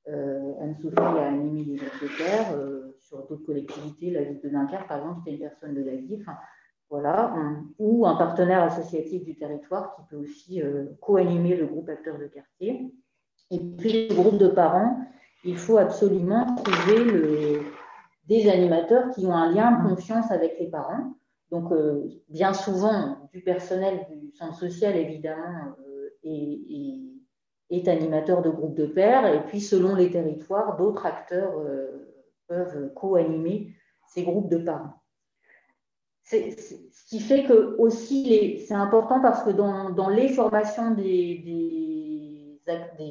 Anne-Sophie a animé les groupes de pairs. Sur d'autres collectivités, la ville de Dunkerque, par exemple, c'était une personne de la ville. Enfin, voilà, ou un partenaire associatif du territoire qui peut aussi co-animer le groupe acteurs de quartier. Et puis, le groupe de parents, il faut absolument trouver des animateurs qui ont un lien de confiance avec les parents. Donc, bien souvent, du personnel du centre social, évidemment, est animateur de groupe de pairs. Et puis, selon les territoires, d'autres acteurs peuvent co-animer ces groupes de parents. Ce qui fait que aussi, c'est important parce que dans les formations des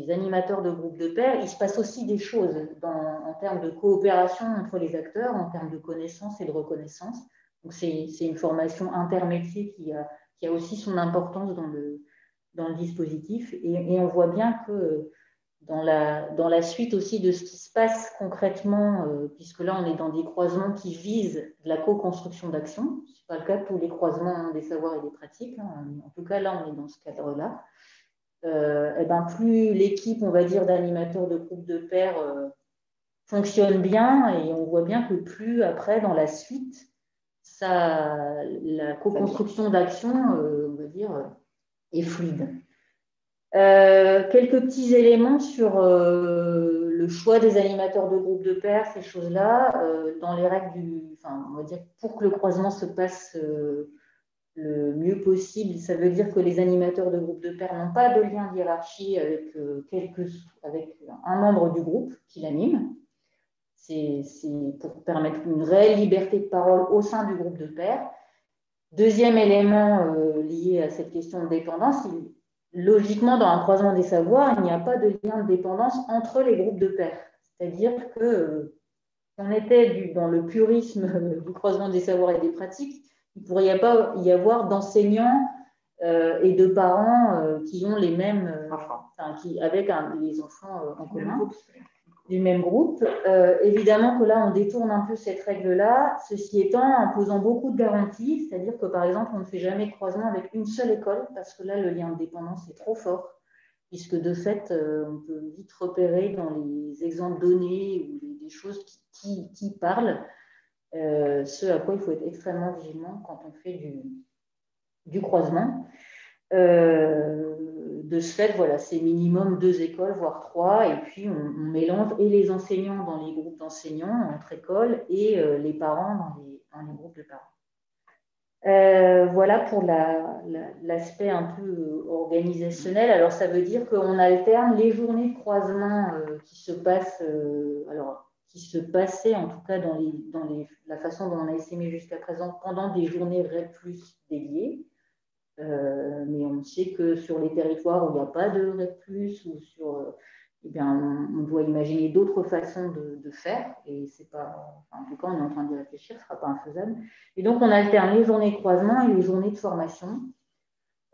animateurs de groupes de pairs, il se passe aussi des choses en termes de coopération entre les acteurs, en termes de connaissance et de reconnaissance. Donc, c'est une formation intermétier qui a aussi son importance dans le dispositif. Et on voit bien que dans la suite aussi de ce qui se passe concrètement, puisque là, on est dans des croisements qui visent de la co-construction d'actions. Ce n'est pas le cas de tous les croisements des savoirs et des pratiques. En tout cas, là, on est dans ce cadre-là. Plus l'équipe, on va dire, d'animateurs de groupes de pairs fonctionne bien, et on voit bien que plus après, dans la suite, la co-construction d'actions, on va dire, est fluide. Quelques petits éléments sur le choix des animateurs de groupes de pairs, ces choses-là, dans les règles on va dire, pour que le croisement se passe le mieux possible, ça veut dire que les animateurs de groupes de pairs n'ont pas de lien de hiérarchie avec un membre du groupe qui l'anime. C'est pour permettre une réelle liberté de parole au sein du groupe de pairs. Deuxième élément lié à cette question de dépendance, logiquement, dans un croisement des savoirs, il n'y a pas de lien de dépendance entre les groupes de pairs. C'est-à-dire que si on était dans le purisme du croisement des savoirs et des pratiques, il ne pourrait pas y avoir d'enseignants et de parents qui ont les mêmes avec les enfants en commun du même groupe. Évidemment que là, on détourne un peu cette règle-là, ceci étant en posant beaucoup de garanties, c'est-à-dire que par exemple, on ne fait jamais de croisement avec une seule école, parce que là, le lien de dépendance est trop fort, puisque de fait, on peut vite repérer dans les exemples donnés ou des choses qui parlent, ce à quoi il faut être extrêmement vigilant quand on fait du croisement. De ce fait, voilà, c'est minimum 2 écoles, voire 3, et puis on mélange et les enseignants dans les groupes d'enseignants entre écoles et les parents dans les groupes de parents. Voilà pour l'aspect un peu organisationnel. Alors, ça veut dire qu'on alterne les journées de croisement qui se passaient en tout cas dans la façon dont on a essaimé jusqu'à présent pendant des journées REP+ dédiées. Mais on sait que sur les territoires où il n'y a pas de REP+, ou on doit imaginer d'autres façons de faire, et c'est pas, en tout cas on est en train d'y réfléchir, ce ne sera pas infaisable. Et donc on alterne les journées de croisement et les journées de formation.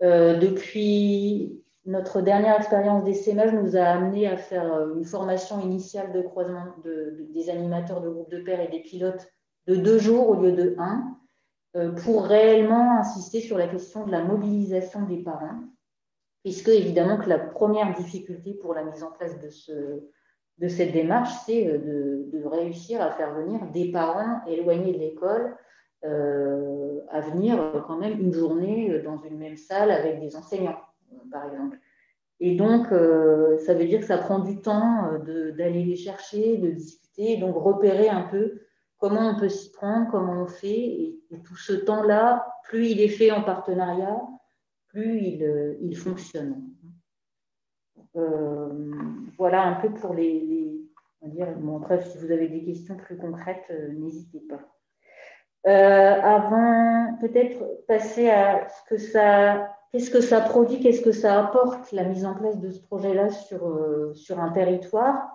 Depuis notre dernière expérience d'essaimage nous a amené à faire une formation initiale de croisement des animateurs de groupes de pairs et des pilotes de 2 jours au lieu de 1. Pour réellement insister sur la question de la mobilisation des parents, puisque évidemment que la première difficulté pour la mise en place de cette démarche, c'est de réussir à faire venir des parents éloignés de l'école, à venir quand même une journée dans une même salle avec des enseignants, par exemple. Et donc, ça veut dire que ça prend du temps d'aller les chercher, de discuter, et donc repérer un peu comment on peut s'y prendre, comment on fait. Et tout ce temps-là, plus il est fait en partenariat, plus il fonctionne. Voilà un peu pour on va dire, bon, après, si vous avez des questions plus concrètes, n'hésitez pas. Avant peut-être passer à qu'est-ce que ça produit, qu'est-ce que ça apporte, la mise en place de ce projet-là sur un territoire.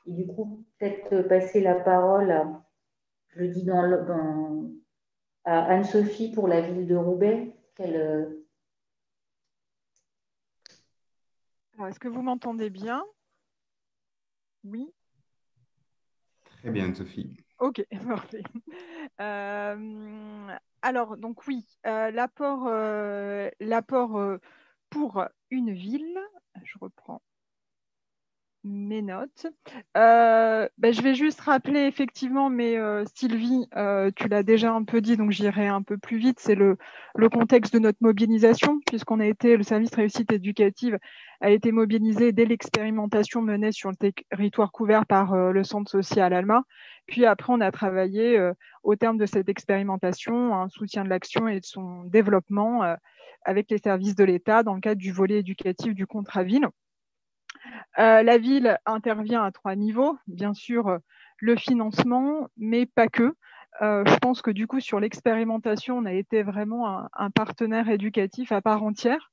Et du coup, peut-être passer la parole je le dis à Anne-Sophie pour la ville de Roubaix. Est-ce que vous m'entendez bien? Oui. Très bien, Anne-Sophie. Ok, parfait. Alors, donc oui, l'apport pour une ville, je reprends mes notes. Je vais juste rappeler effectivement, mais Sylvie, tu l'as déjà un peu dit, donc j'irai un peu plus vite. C'est le contexte de notre mobilisation, puisqu'on a été, le service réussite éducative a été mobilisé dès l'expérimentation menée sur le territoire couvert par le centre social Alma. Puis après, on a travaillé au terme de cette expérimentation, un soutien de l'action et de son développement avec les services de l'État dans le cadre du volet éducatif du contrat ville. La ville intervient à 3 niveaux, bien sûr le financement, mais pas que. Je pense que du coup, sur l'expérimentation, on a été vraiment un partenaire éducatif à part entière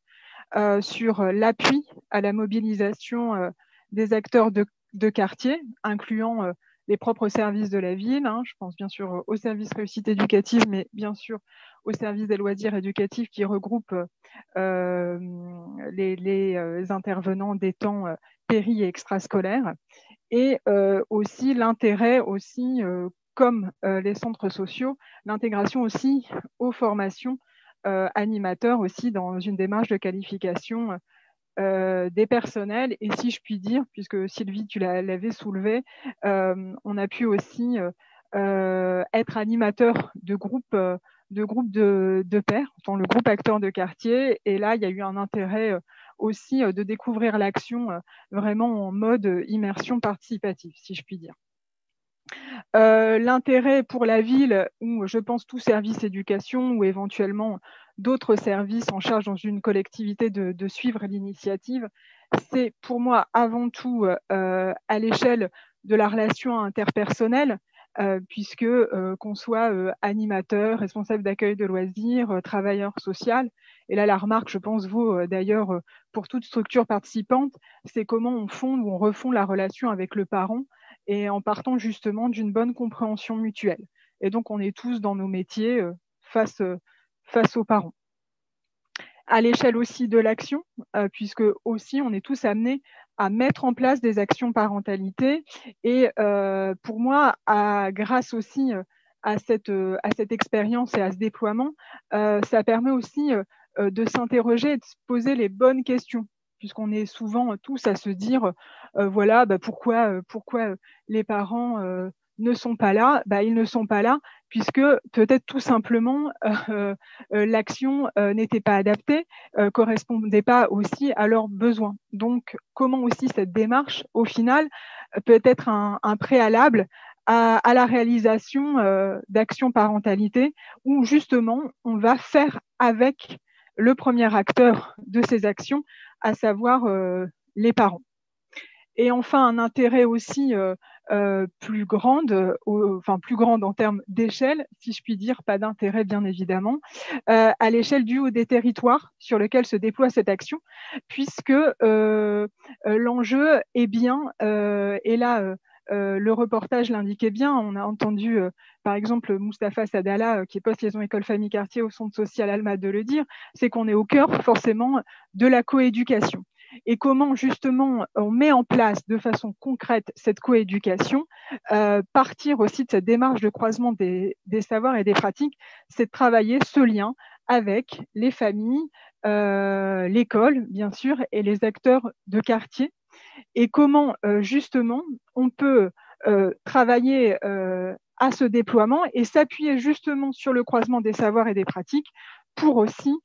sur l'appui à la mobilisation des acteurs de quartier, incluant les propres services de la ville. Je pense bien sûr au service réussite éducative, mais bien sûr au service des loisirs éducatifs qui regroupe les intervenants des temps péri et extrascolaires. Et aussi l'intérêt aussi, comme les centres sociaux, l'intégration aussi aux formations animateurs aussi dans une démarche de qualification des personnels. Et si je puis dire, puisque Sylvie, tu l'avais soulevé, on a pu aussi être animateur de groupe de pairs, dans le groupe acteurs de quartier. Et là, il y a eu un intérêt aussi de découvrir l'action vraiment en mode immersion participative, si je puis dire. L'intérêt pour la ville, où je pense tout service éducation ou éventuellement d'autres services en charge dans une collectivité de suivre l'initiative, c'est pour moi avant tout à l'échelle de la relation interpersonnelle, puisque qu'on soit animateur, responsable d'accueil de loisirs, travailleur social, et là la remarque, je pense, vaut d'ailleurs pour toute structure participante, c'est comment on fonde ou on refond la relation avec le parent, et en partant justement d'une bonne compréhension mutuelle. Et donc, on est tous dans nos métiers face aux parents. À l'échelle aussi de l'action, puisque aussi on est tous amenés à mettre en place des actions parentalité. Et pour moi, grâce aussi à cette expérience et à ce déploiement, ça permet aussi de s'interroger et de se poser les bonnes questions, puisqu'on est souvent tous à se dire, voilà, pourquoi les parents ne sont pas là. Ils ne sont pas là puisque peut-être tout simplement l'action n'était pas adaptée, correspondait pas aussi à leurs besoins. Donc, comment aussi cette démarche, au final, peut être un préalable à la réalisation d'actions parentalité, où justement, on va faire avec le premier acteur de ces actions, à savoir les parents. Et enfin, un intérêt aussi plus grande en termes d'échelle, si je puis dire, pas d'intérêt bien évidemment, à l'échelle du haut des territoires sur lequel se déploie cette action, puisque l'enjeu est bien, et là, le reportage l'indiquait bien. On a entendu, par exemple, Moustapha Sadala, qui est post-liaison école-famille-quartier au centre social Alma, de le dire, c'est qu'on est au cœur forcément de la coéducation. Et comment justement on met en place de façon concrète cette coéducation, partir aussi de cette démarche de croisement des savoirs et des pratiques, c'est de travailler ce lien avec les familles, l'école bien sûr, et les acteurs de quartier. Et comment justement on peut travailler à ce déploiement et s'appuyer justement sur le croisement des savoirs et des pratiques pour aussi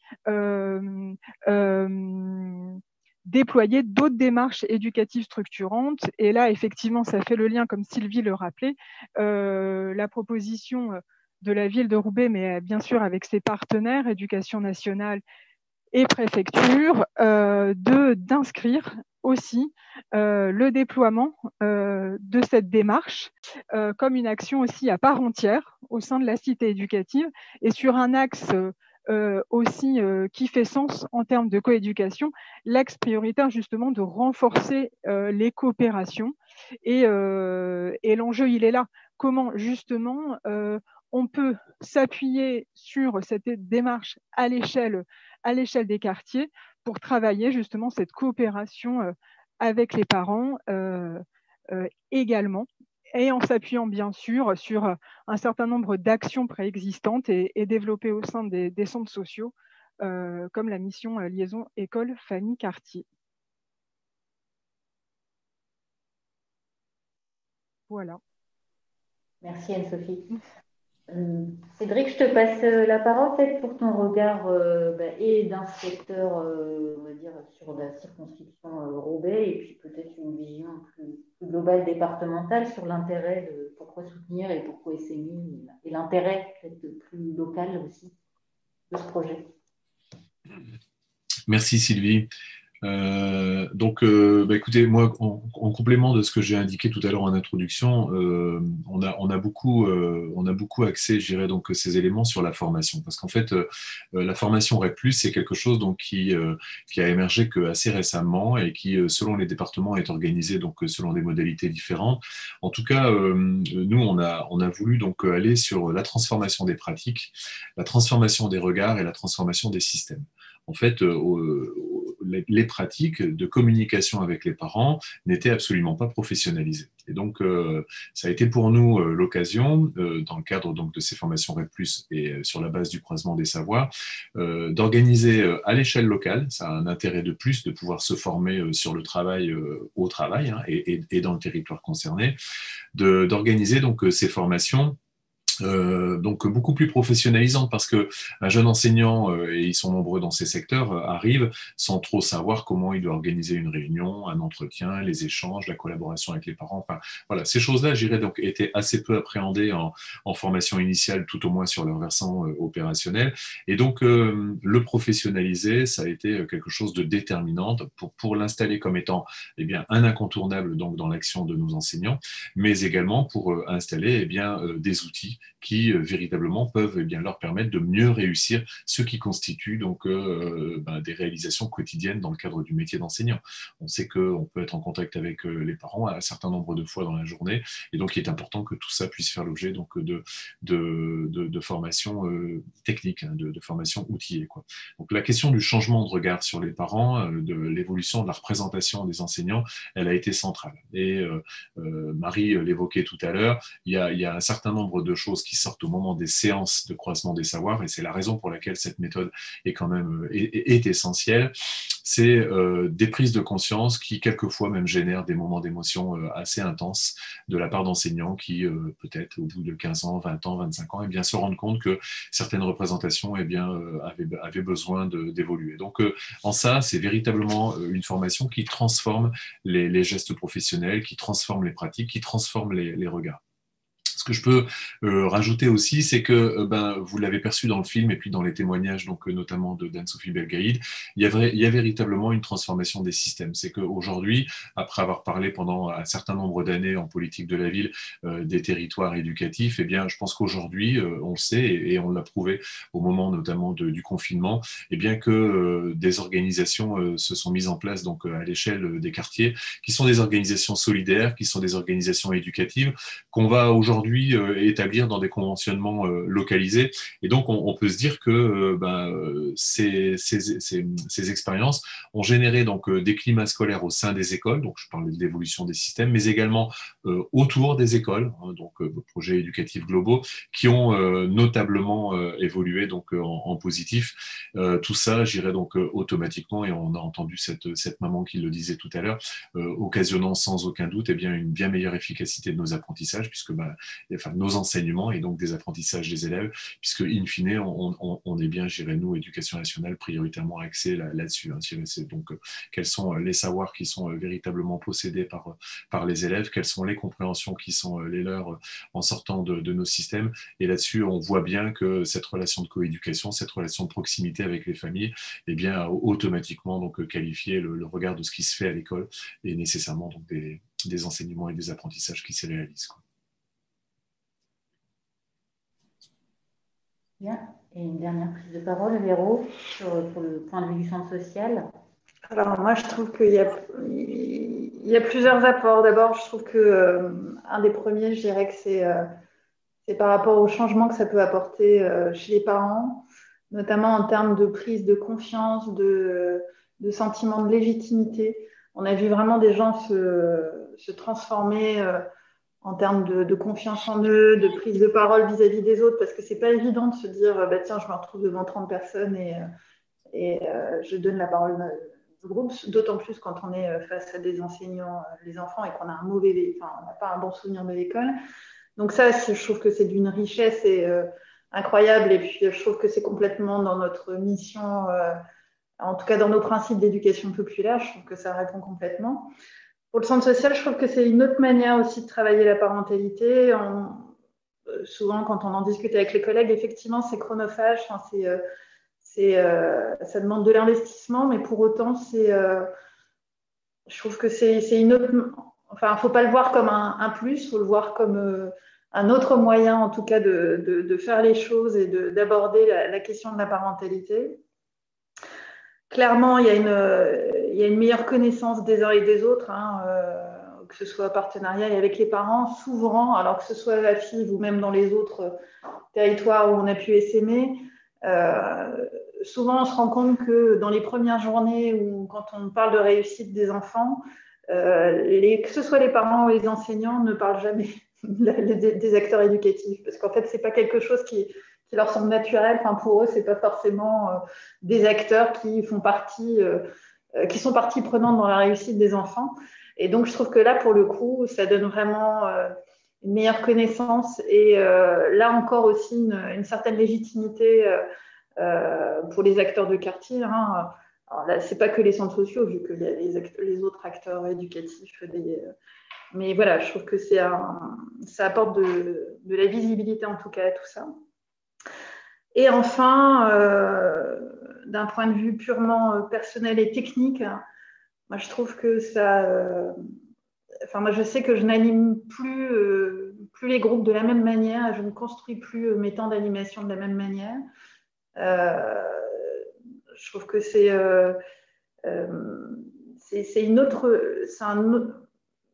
déployer d'autres démarches éducatives structurantes. Et là, effectivement, ça fait le lien, comme Sylvie le rappelait, la proposition de la ville de Roubaix, mais bien sûr avec ses partenaires, Éducation nationale et préfecture, d'inscrire aussi le déploiement de cette démarche comme une action aussi à part entière au sein de la cité éducative et sur un axe aussi qui fait sens en termes de coéducation, l'axe prioritaire justement de renforcer les coopérations et l'enjeu il est là. Comment justement on peut s'appuyer sur cette démarche à l'échelle des quartiers pour travailler justement cette coopération avec les parents également, et en s'appuyant bien sûr sur un certain nombre d'actions préexistantes et développées au sein des centres sociaux, comme la mission liaison école, famille, quartier. Voilà. Merci Anne-Sophie. Cédric, je te passe la parole peut-être pour ton regard et d'inspecteur, on va dire, sur la circonscription Roubaix et puis peut-être une vision plus globale départementale sur l'intérêt de pourquoi soutenir et pourquoi SMI et l'intérêt peut-être plus local aussi de ce projet. Merci Sylvie. Écoutez, moi, en complément de ce que j'ai indiqué tout à l'heure en introduction, on a beaucoup axé, je dirais, donc ces éléments sur la formation, parce qu'en fait, la formation REP+, c'est quelque chose donc qui a émergé que assez récemment et qui, selon les départements, est organisé donc selon des modalités différentes. En tout cas, nous, on a voulu donc aller sur la transformation des pratiques, la transformation des regards et la transformation des systèmes. En fait, les pratiques de communication avec les parents n'étaient absolument pas professionnalisées. Et donc, ça a été pour nous l'occasion, dans le cadre donc, de ces formations REP+, et sur la base du croisement des savoirs, d'organiser à l'échelle locale, ça a un intérêt de plus de pouvoir se former sur le travail, au travail hein, et dans le territoire concerné, d'organiser donc ces formations donc beaucoup plus professionnalisante parce que un jeune enseignant, et ils sont nombreux dans ces secteurs, arrive sans trop savoir comment il doit organiser une réunion, un entretien, les échanges, la collaboration avec les parents. Enfin, voilà, ces choses-là, je dirais, donc, étaient assez peu appréhendées en formation initiale, tout au moins sur leur versant opérationnel. Et donc, le professionnaliser, ça a été quelque chose de déterminant pour l'installer comme étant eh bien, un incontournable donc, dans l'action de nos enseignants, mais également pour installer eh bien, des outils qui véritablement peuvent eh bien, leur permettre de mieux réussir ce qui constitue donc, des réalisations quotidiennes dans le cadre du métier d'enseignant. On sait qu'on peut être en contact avec les parents un certain nombre de fois dans la journée, et donc il est important que tout ça puisse faire l'objet donc, de formation technique, hein, de formation outillée, quoi. Donc la question du changement de regard sur les parents, de l'évolution de la représentation des enseignants, elle a été centrale. Et Marie l'évoquait tout à l'heure, il y a un certain nombre de choses qui sortent au moment des séances de croisement des savoirs, et c'est la raison pour laquelle cette méthode est quand même est essentielle. C'est des prises de conscience qui quelquefois même génèrent des moments d'émotion assez intenses de la part d'enseignants qui peut-être au bout de 15 ans, 20 ans, 25 ans, eh bien, se rendent compte que certaines représentations eh bien, avaient besoin d'évoluer. Donc en ça, c'est véritablement une formation qui transforme les gestes professionnels, qui transforme les pratiques, qui transforme les regards. Ce que je peux rajouter aussi, c'est que vous l'avez perçu dans le film et puis dans les témoignages, donc notamment d'Anne-Sophie Belgaïd, il y a véritablement une transformation des systèmes. C'est qu'aujourd'hui, après avoir parlé pendant un certain nombre d'années en politique de la ville des territoires éducatifs, eh bien, je pense qu'aujourd'hui, on le sait et on l'a prouvé au moment notamment du confinement, eh bien que des organisations se sont mises en place donc à l'échelle des quartiers, qui sont des organisations solidaires, qui sont des organisations éducatives, qu'on va aujourd'hui établir dans des conventionnements localisés. Et donc, on peut se dire que ces expériences ont généré donc, des climats scolaires au sein des écoles, donc je parlais de l'évolution des systèmes, mais également autour des écoles, hein, donc projets éducatifs globaux, qui ont notablement évolué donc, en positif. Tout ça, j'irais donc automatiquement, et on a entendu cette maman qui le disait tout à l'heure, occasionnant sans aucun doute eh bien, une bien meilleure efficacité de nos apprentissages, puisque nos enseignements et donc des apprentissages des élèves, puisque in fine, on est bien, je dirais, nous, éducation nationale, prioritairement axé là-dessus. Donc, quels sont les savoirs qui sont véritablement possédés par les élèves, quelles sont les compréhensions qui sont les leurs en sortant de nos systèmes. Et là-dessus, on voit bien que cette relation de coéducation, cette relation de proximité avec les familles, eh bien, automatiquement donc, qualifier le regard de ce qui se fait à l'école et nécessairement donc, des enseignements et des apprentissages qui s'y réalisent. Bien. Et une dernière prise de parole, Véro, pour le point de vue du centre social. Alors moi, je trouve qu'il y a plusieurs apports. D'abord, je trouve que un des premiers, je dirais que c'est par rapport au changement que ça peut apporter chez les parents, notamment en termes de prise de confiance, de sentiment de légitimité. On a vu vraiment des gens se transformer en termes de confiance en eux, de prise de parole vis-à-vis des autres, parce que c'est pas évident de se dire bah, tiens, je me retrouve devant 30 personnes et je donne la parole au groupe, d'autant plus quand on est face à des enseignants, les enfants, et qu'on a on n'a pas un bon souvenir de l'école. Donc ça, je trouve que c'est d'une richesse incroyable, et puis je trouve que c'est complètement dans notre mission, en tout cas dans nos principes d'éducation populaire, je trouve que ça répond complètement. Pour le centre social, je trouve que c'est une autre manière aussi de travailler la parentalité. Souvent, quand on en discute avec les collègues, effectivement, c'est chronophage, ça demande de l'investissement, mais pour autant, je trouve que c'est une autre... Enfin, il ne faut pas le voir comme un plus, il faut le voir comme un autre moyen, en tout cas, de faire les choses et d'aborder la question de la parentalité. Clairement, il y a une meilleure connaissance des uns et des autres, que ce soit partenariat et avec les parents, souvent, alors que ce soit à la FIV ou même dans les autres territoires où on a pu essaimer, souvent on se rend compte que dans les premières journées ou quand on parle de réussite des enfants, que ce soit les parents ou les enseignants ne parlent jamais des acteurs éducatifs, parce qu'en fait, ce n'est pas quelque chose qui leur semble naturel. Enfin, pour eux, ce n'est pas forcément des acteurs qui sont partie prenante dans la réussite des enfants. Et donc, je trouve que là, pour le coup, ça donne vraiment une meilleure connaissance et là encore aussi une certaine légitimité pour les acteurs de quartier. Alors là, ce n'est pas que les centres sociaux, vu qu'il y a les autres acteurs éducatifs. Mais voilà, je trouve que ça apporte de la visibilité, en tout cas, à tout ça. Et enfin, d'un point de vue purement personnel et technique, moi, je trouve que ça... moi, je sais que je n'anime plus les groupes de la même manière, je ne construis plus mes temps d'animation de la même manière. Je trouve que c'est une autre...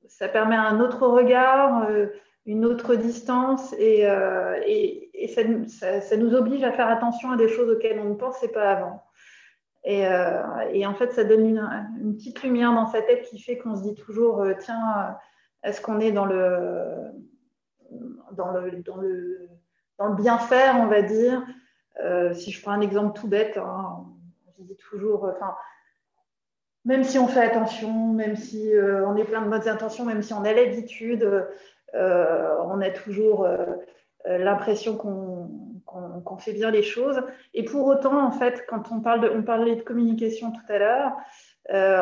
ça permet un autre regard, une autre distance, et ça nous oblige à faire attention à des choses auxquelles on ne pensait pas avant. Et en fait, ça donne une petite lumière dans sa tête qui fait qu'on se dit toujours tiens, est-ce qu'on est dans le bien faire, on va dire. Si je prends un exemple tout bête, je dis toujours, même si on fait attention, même si on est plein de bonnes intentions, même si on a l'habitude, on a toujours l'impression qu'on fait bien les choses. Et pour autant, en fait, quand on parlait de communication tout à l'heure,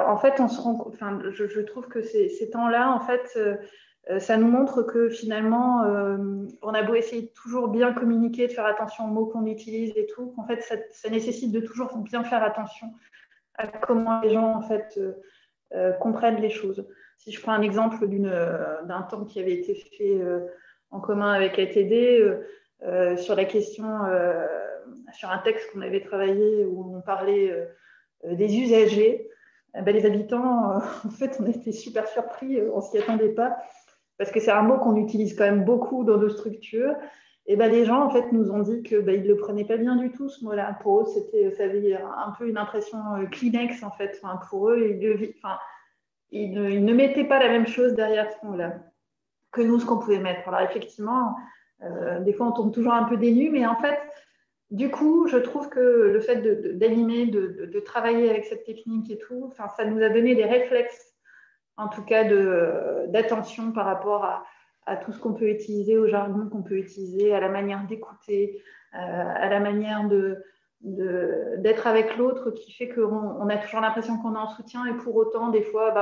en fait, je trouve que ces temps-là, en fait, ça nous montre que finalement, on a beau essayer de toujours bien communiquer, de faire attention aux mots qu'on utilise et tout, en fait, ça nécessite de toujours bien faire attention à comment les gens, en fait, comprennent les choses. Si je prends un exemple d'un temps qui avait été fait en commun avec ATD, sur la question, sur un texte qu'on avait travaillé où on parlait des usagers, les habitants, en fait, on était super surpris, on ne s'y attendait pas, parce que c'est un mot qu'on utilise quand même beaucoup dans nos structures. Et les gens, en fait, nous ont dit qu'ils ne le prenaient pas bien du tout, ce mot-là. Pour eux, ça avait un peu une impression Kleenex, en fait. Pour eux, ils ne mettaient pas la même chose derrière ce mot-là que nous, ce qu'on pouvait mettre. Alors, effectivement, des fois, on tombe toujours un peu dénu, mais en fait, du coup, je trouve que le fait d'animer, de travailler avec cette technique et tout, ça nous a donné des réflexes, en tout cas d'attention par rapport tout ce qu'on peut utiliser, au jargon qu'on peut utiliser, à la manière d'écouter, à la manière d'être avec l'autre, qui fait qu'on a toujours l'impression qu'on est en soutien, et pour autant, des fois,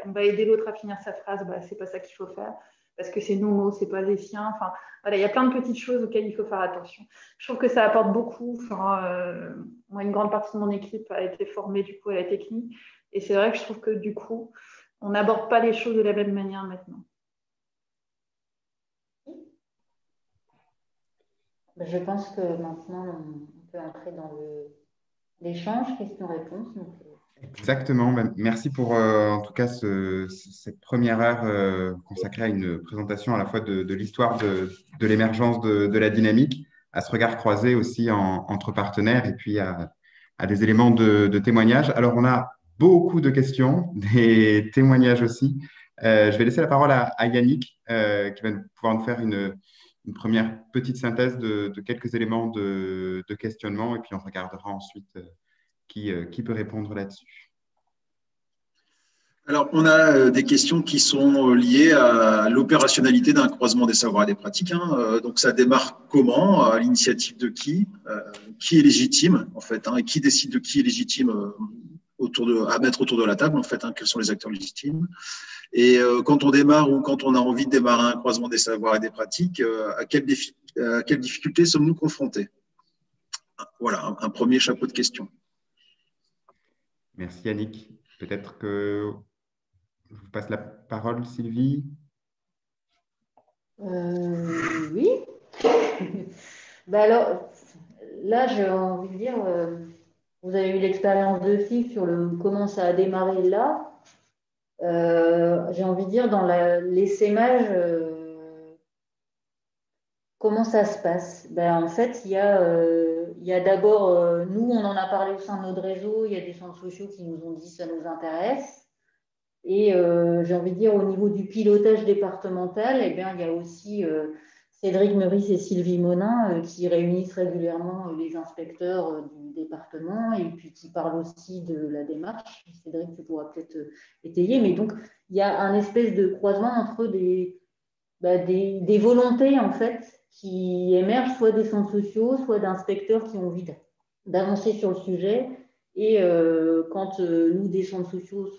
on va aider l'autre à finir sa phrase. C'est pas ça qu'il faut faire, parce que c'est nos mots, c'est pas les siens. Enfin, voilà, il y a plein de petites choses auxquelles il faut faire attention. Je trouve que ça apporte beaucoup. Moi, une grande partie de mon équipe a été formée du coup à la technique, et c'est vrai que je trouve que du coup, on n'aborde pas les choses de la même manière maintenant. Je pense que maintenant, on peut entrer dans l'échange, questions-réponses. Exactement. Merci pour, en tout cas, cette première heure consacrée à une présentation à la fois de l'histoire de l'émergence de la dynamique, à ce regard croisé aussi entre partenaires, et puis à des éléments de témoignage. Alors, on a beaucoup de questions, des témoignages aussi. Je vais laisser la parole à Yannick, qui va pouvoir nous faire une première petite synthèse de quelques éléments de questionnement, et puis on regardera ensuite qui peut répondre là-dessus. Alors, on a des questions qui sont liées à l'opérationnalité d'un croisement des savoirs et des pratiques. Donc, ça démarre comment? À l'initiative de qui? Qui est légitime, en fait, et qui décide de qui est légitime à mettre autour de la table, en fait, quels sont les acteurs légitimes? Et quand on démarre ou quand on a envie de démarrer un croisement des savoirs et des pratiques, à quelles difficultés sommes-nous confrontés? Voilà, un premier chapeau de questions. Merci Yannick. Peut-être que je vous passe la parole, Sylvie. Oui. Alors, là, j'ai envie de dire, vous avez eu l'expérience de FIF sur comment ça a démarré là. J'ai envie de dire, dans l'essaimage, comment ça se passe? En fait, il y a d'abord, nous, on en a parlé au sein de notre réseau, il y a des centres sociaux qui nous ont dit ça nous intéresse. Et j'ai envie de dire, au niveau du pilotage départemental, il y a aussi Cédric Meurice et Sylvie Monin qui réunissent régulièrement les inspecteurs du département, et puis qui parlent aussi de la démarche. Cédric, tu pourras peut-être étayer. Mais donc, il y a un espèce de croisement entre des volontés, en fait, qui émergent soit des centres sociaux, soit d'inspecteurs qui ont envie d'avancer sur le sujet. Et quand nous, des centres sociaux,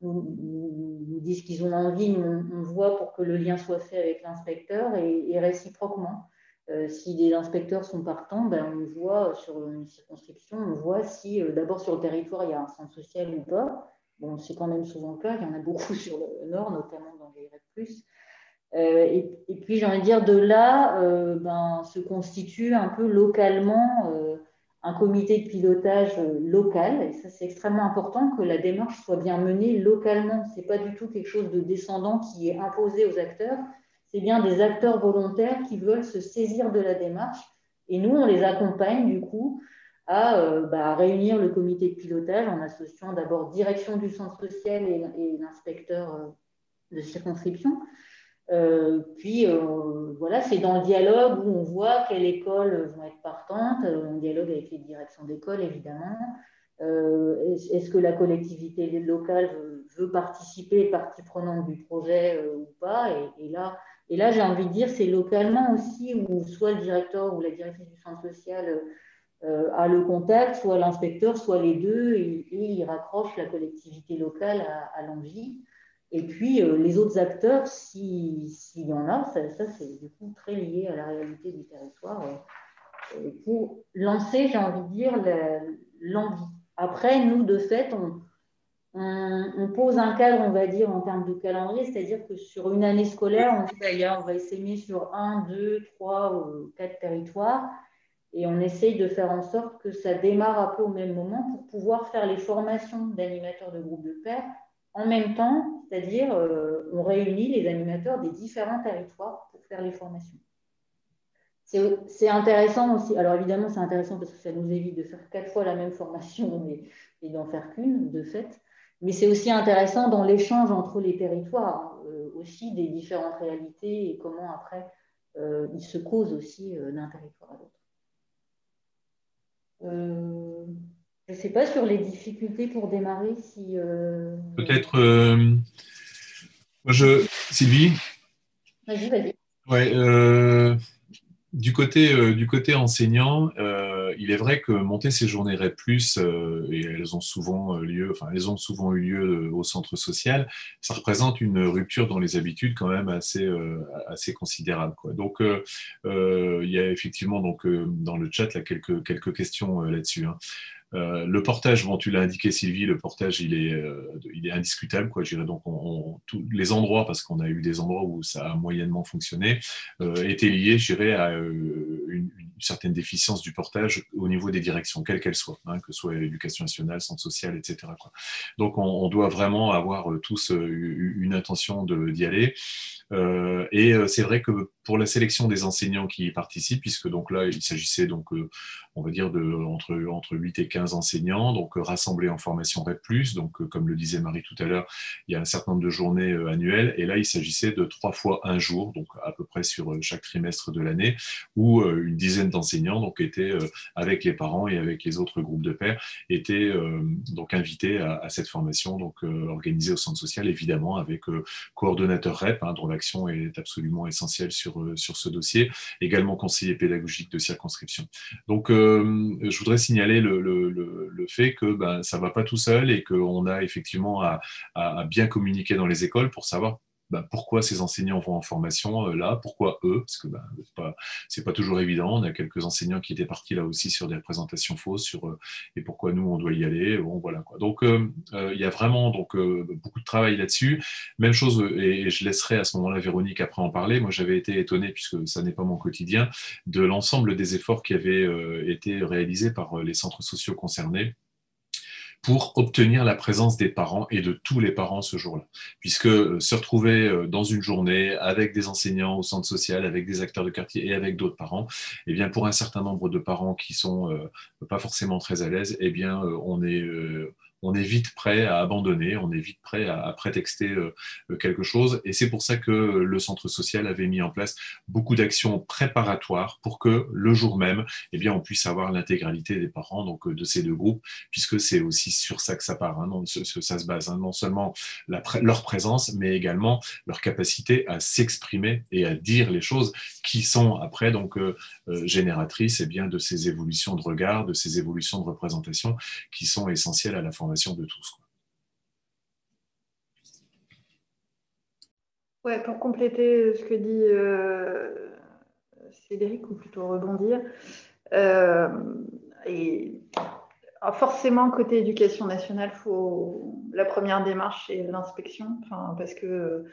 nous disent qu'ils ont envie, on voit pour que le lien soit fait avec l'inspecteur, et réciproquement. Si des inspecteurs sont partants, on voit sur une circonscription, on voit si d'abord sur le territoire il y a un centre social ou pas. Bon, c'est quand même souvent le cas, il y en a beaucoup sur le nord, notamment dans les REP+. Et puis j'ai envie de dire, de là se constitue un peu localement un comité de pilotage local, et ça c'est extrêmement important que la démarche soit bien menée localement. Ce n'est pas du tout quelque chose de descendant qui est imposé aux acteurs, c'est bien des acteurs volontaires qui veulent se saisir de la démarche, et nous on les accompagne du coup à réunir le comité de pilotage en associant d'abord direction du centre social et l'inspecteur de circonscription. Voilà, c'est dans le dialogue où on voit quelles écoles vont être partantes, on dialogue avec les directions d'école évidemment. Est-ce que la collectivité locale veut participer, partie prenante du projet ou pas? Et là j'ai envie de dire, c'est localement aussi où soit le directeur ou la directrice du centre social a le contact, soit l'inspecteur, soit les deux, et il raccroche la collectivité locale à l'envie. Et puis, les autres acteurs, s'il y en a, ça c'est du coup très lié à la réalité du territoire, pour lancer, j'ai envie de dire, l'envie. Après, nous, de fait, on pose un cadre, on va dire, en termes de calendrier, c'est-à-dire que sur une année scolaire, on dit, on va essaimer sur 1, 2, 3, 4 territoires, et on essaye de faire en sorte que ça démarre un peu au même moment pour pouvoir faire les formations d'animateurs de groupes de pairs en même temps, c'est-à-dire on réunit les animateurs des différents territoires pour faire les formations. C'est intéressant aussi, alors évidemment c'est intéressant parce que ça nous évite de faire 4 fois la même formation et d'en faire qu'une de fait, mais c'est aussi intéressant dans l'échange entre les territoires, aussi des différentes réalités et comment après ils se causent aussi d'un territoire à l'autre. Je ne sais pas sur les difficultés pour démarrer si… Peut-être Sylvie? Vas-y. Ouais, du côté enseignant, il est vrai que monter ces journées REP+, et elles ont souvent eu lieu au centre social, ça représente une rupture dans les habitudes quand même assez considérable, quoi. Donc, il y a effectivement dans le chat là, quelques questions là-dessus, hein. Le portage, bon, tu l'as indiqué Sylvie, le portage il est indiscutable, quoi. Je dirais donc tous les endroits, parce qu'on a eu des endroits où ça a moyennement fonctionné, étaient liés, je dirais, à une certaine déficience du portage au niveau des directions, quelles qu'elles soient, hein, que ce soit l'éducation nationale, centre social, etc., quoi. Donc on doit vraiment avoir tous une intention d'y aller. Et c'est vrai que pour la sélection des enseignants qui y participent, puisque donc là il s'agissait on va dire entre 8 et 15 enseignants, donc rassemblés en formation REP+, donc comme le disait Marie tout à l'heure, il y a un certain nombre de journées annuelles, et là il s'agissait de 3 fois un jour, donc à peu près sur chaque trimestre de l'année, où une dizaine d'enseignants donc étaient avec les parents et avec les autres groupes de pairs, étaient donc invités à cette formation, donc organisée au centre social, évidemment avec coordonnateur REP, hein, dont l'action est absolument essentielle sur ce dossier, également conseiller pédagogique de circonscription. Donc, je voudrais signaler le fait que ça ne va pas tout seul et qu'on a effectivement à bien communiquer dans les écoles pour savoir pourquoi ces enseignants vont en formation là, pourquoi eux, parce que c'est pas toujours évident. On a quelques enseignants qui étaient partis là aussi sur des représentations fausses et pourquoi nous on doit y aller. Bon, voilà, quoi. Donc il y a vraiment beaucoup de travail là-dessus. Même chose, et je laisserai à ce moment-là Véronique après en parler. Moi j'avais été étonné, puisque ça n'est pas mon quotidien, de l'ensemble des efforts qui avaient été réalisés par les centres sociaux concernés pour obtenir la présence des parents et de tous les parents ce jour-là. Puisque se retrouver dans une journée avec des enseignants au centre social, avec des acteurs de quartier et avec d'autres parents, eh bien pour un certain nombre de parents qui sont pas forcément très à l'aise, eh bien on est vite prêt à abandonner, on est vite prêt à prétexter quelque chose. Et c'est pour ça que le centre social avait mis en place beaucoup d'actions préparatoires pour que le jour même, eh bien, on puisse avoir l'intégralité des parents donc, de ces deux groupes, puisque c'est aussi sur ça que ça part. Hein, ça se base, hein, non seulement leur présence, mais également leur capacité à s'exprimer et à dire les choses qui sont après donc génératrices bien, de ces évolutions de regard, de ces évolutions de représentation qui sont essentielles à la formation de tous, quoi. Ouais, pour compléter ce que dit Cédric, ou plutôt rebondir, forcément, côté éducation nationale, la première démarche, c'est l'inspection, parce que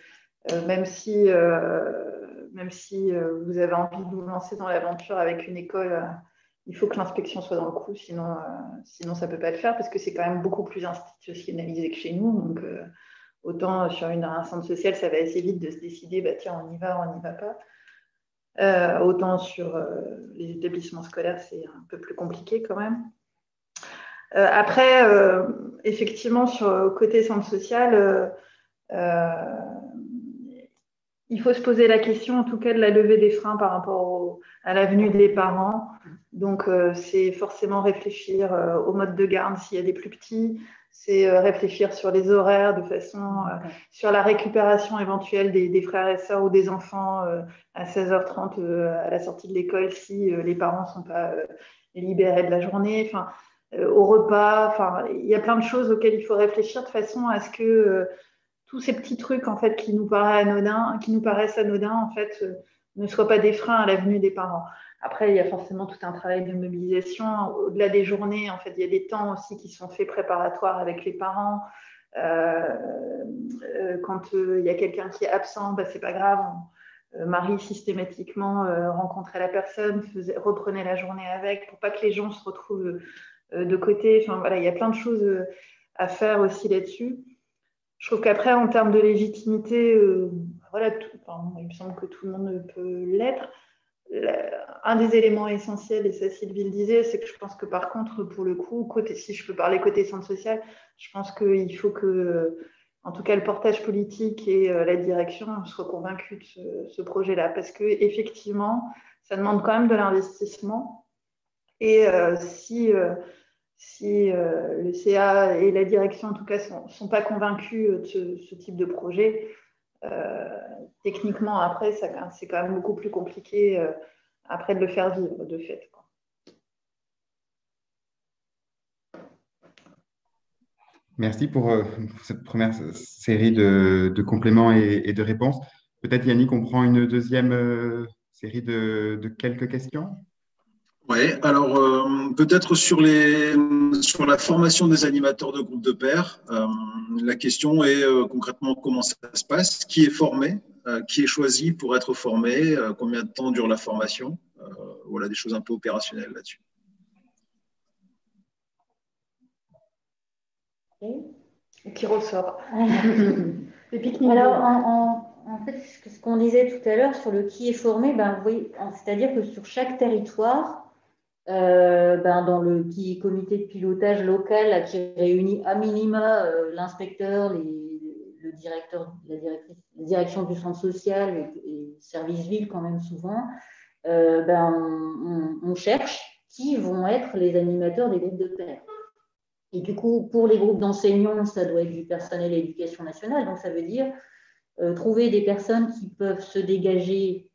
même si vous avez envie de vous lancer dans l'aventure avec une école, il faut que l'inspection soit dans le coup, sinon ça ne peut pas le faire, parce que c'est quand même beaucoup plus institutionnalisé que chez nous. Donc, autant sur un centre social, ça va assez vite de se décider, tiens, on y va pas. Autant sur les établissements scolaires, c'est un peu plus compliqué quand même. Après, effectivement, sur le côté centre social, il faut se poser la question, en tout cas, de la levée des freins par rapport à la venue des parents. Donc, c'est forcément réfléchir au mode de garde s'il y a des plus petits, c'est réfléchir sur les horaires de façon, sur la récupération éventuelle des frères et sœurs ou des enfants à 16h30 à la sortie de l'école si les parents ne sont pas libérés de la journée. Au repas, il y a plein de choses auxquelles il faut réfléchir de façon à ce que tous ces petits trucs en fait qui nous paraissent anodins en fait ne soient pas des freins à la venue des parents. Après, il y a forcément tout un travail de mobilisation. Au-delà des journées, en fait, il y a des temps aussi qui sont faits préparatoires avec les parents. Quand il y a quelqu'un qui est absent, c'est pas grave. Marie systématiquement rencontrait la personne, reprenait la journée avec pour pas que les gens se retrouvent de côté. Voilà, il y a plein de choses à faire aussi là-dessus. Je trouve qu'après, en termes de légitimité, il me semble que tout le monde peut l'être. Un des éléments essentiels, et ça Sylvie le disait, c'est que je pense que par contre, pour le coup, si je peux parler côté centre social, je pense qu'il faut que, en tout cas, le portage politique et la direction soient convaincus de ce projet-là, parce qu'effectivement, ça demande quand même de l'investissement. Et si le CA et la direction, en tout cas, ne sont pas convaincus de ce type de projet, techniquement, après, c'est quand même beaucoup plus compliqué après de le faire vivre, de fait, quoi. Merci pour cette première série de compléments et de réponses. Peut-être, Yannick, on prend une deuxième série de quelques questions. Oui, alors peut-être sur la formation des animateurs de groupes de pairs, la question est concrètement comment ça se passe, qui est formé, qui est choisi pour être formé, combien de temps dure la formation, voilà des choses un peu opérationnelles là-dessus. Qui ressort. Alors, en fait, ce qu'on disait tout à l'heure sur le qui est formé, ben, oui, c'est-à-dire que sur chaque territoire, dans le comité de pilotage local là, qui réunit à minima l'inspecteur, le directeur, la direction du centre social et service ville quand même souvent, on cherche qui vont être les animateurs des groupes de pairs. Et du coup, pour les groupes d'enseignants, ça doit être du personnel et éducation nationale. Donc, ça veut dire trouver des personnes qui peuvent se dégager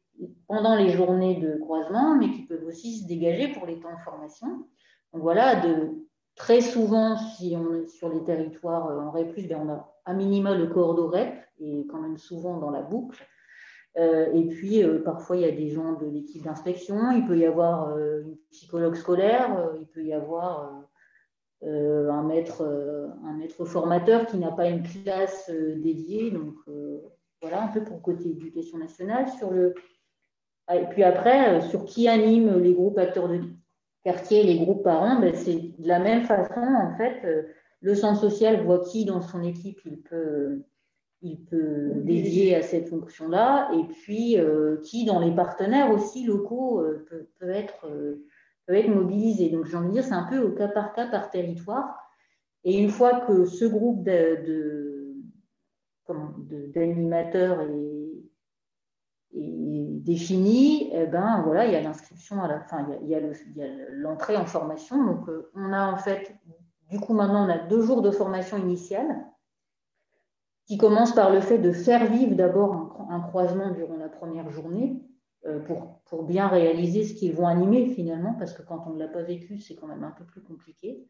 pendant les journées de croisement, mais qui peuvent aussi se dégager pour les temps de formation. Donc, voilà, très souvent, si on est sur les territoires en REP+, on a à minima le coordo REP, et quand même souvent dans la boucle. Et puis, parfois, il y a des gens de l'équipe d'inspection, il peut y avoir une psychologue scolaire, il peut y avoir un maître formateur qui n'a pas une classe dédiée. Donc, voilà un peu pour le côté éducation nationale. Et puis après, sur qui anime les groupes acteurs de quartier, les groupes parents, c'est de la même façon, en fait. Le centre social voit qui dans son équipe il peut dédier à cette fonction-là, et puis qui dans les partenaires aussi locaux peut être mobilisé. Donc, j'ai envie de dire, c'est un peu au cas par territoire. Et une fois que ce groupe d'animateurs est défini, voilà, il y a l'inscription à la fin, il y a l'entrée en formation. Donc, on a en fait, du coup, maintenant, on a 2 jours de formation initiale qui commence par le fait de faire vivre d'abord un croisement durant la première journée pour bien réaliser ce qu'ils vont animer finalement, parce que quand on ne l'a pas vécu, c'est quand même un peu plus compliqué.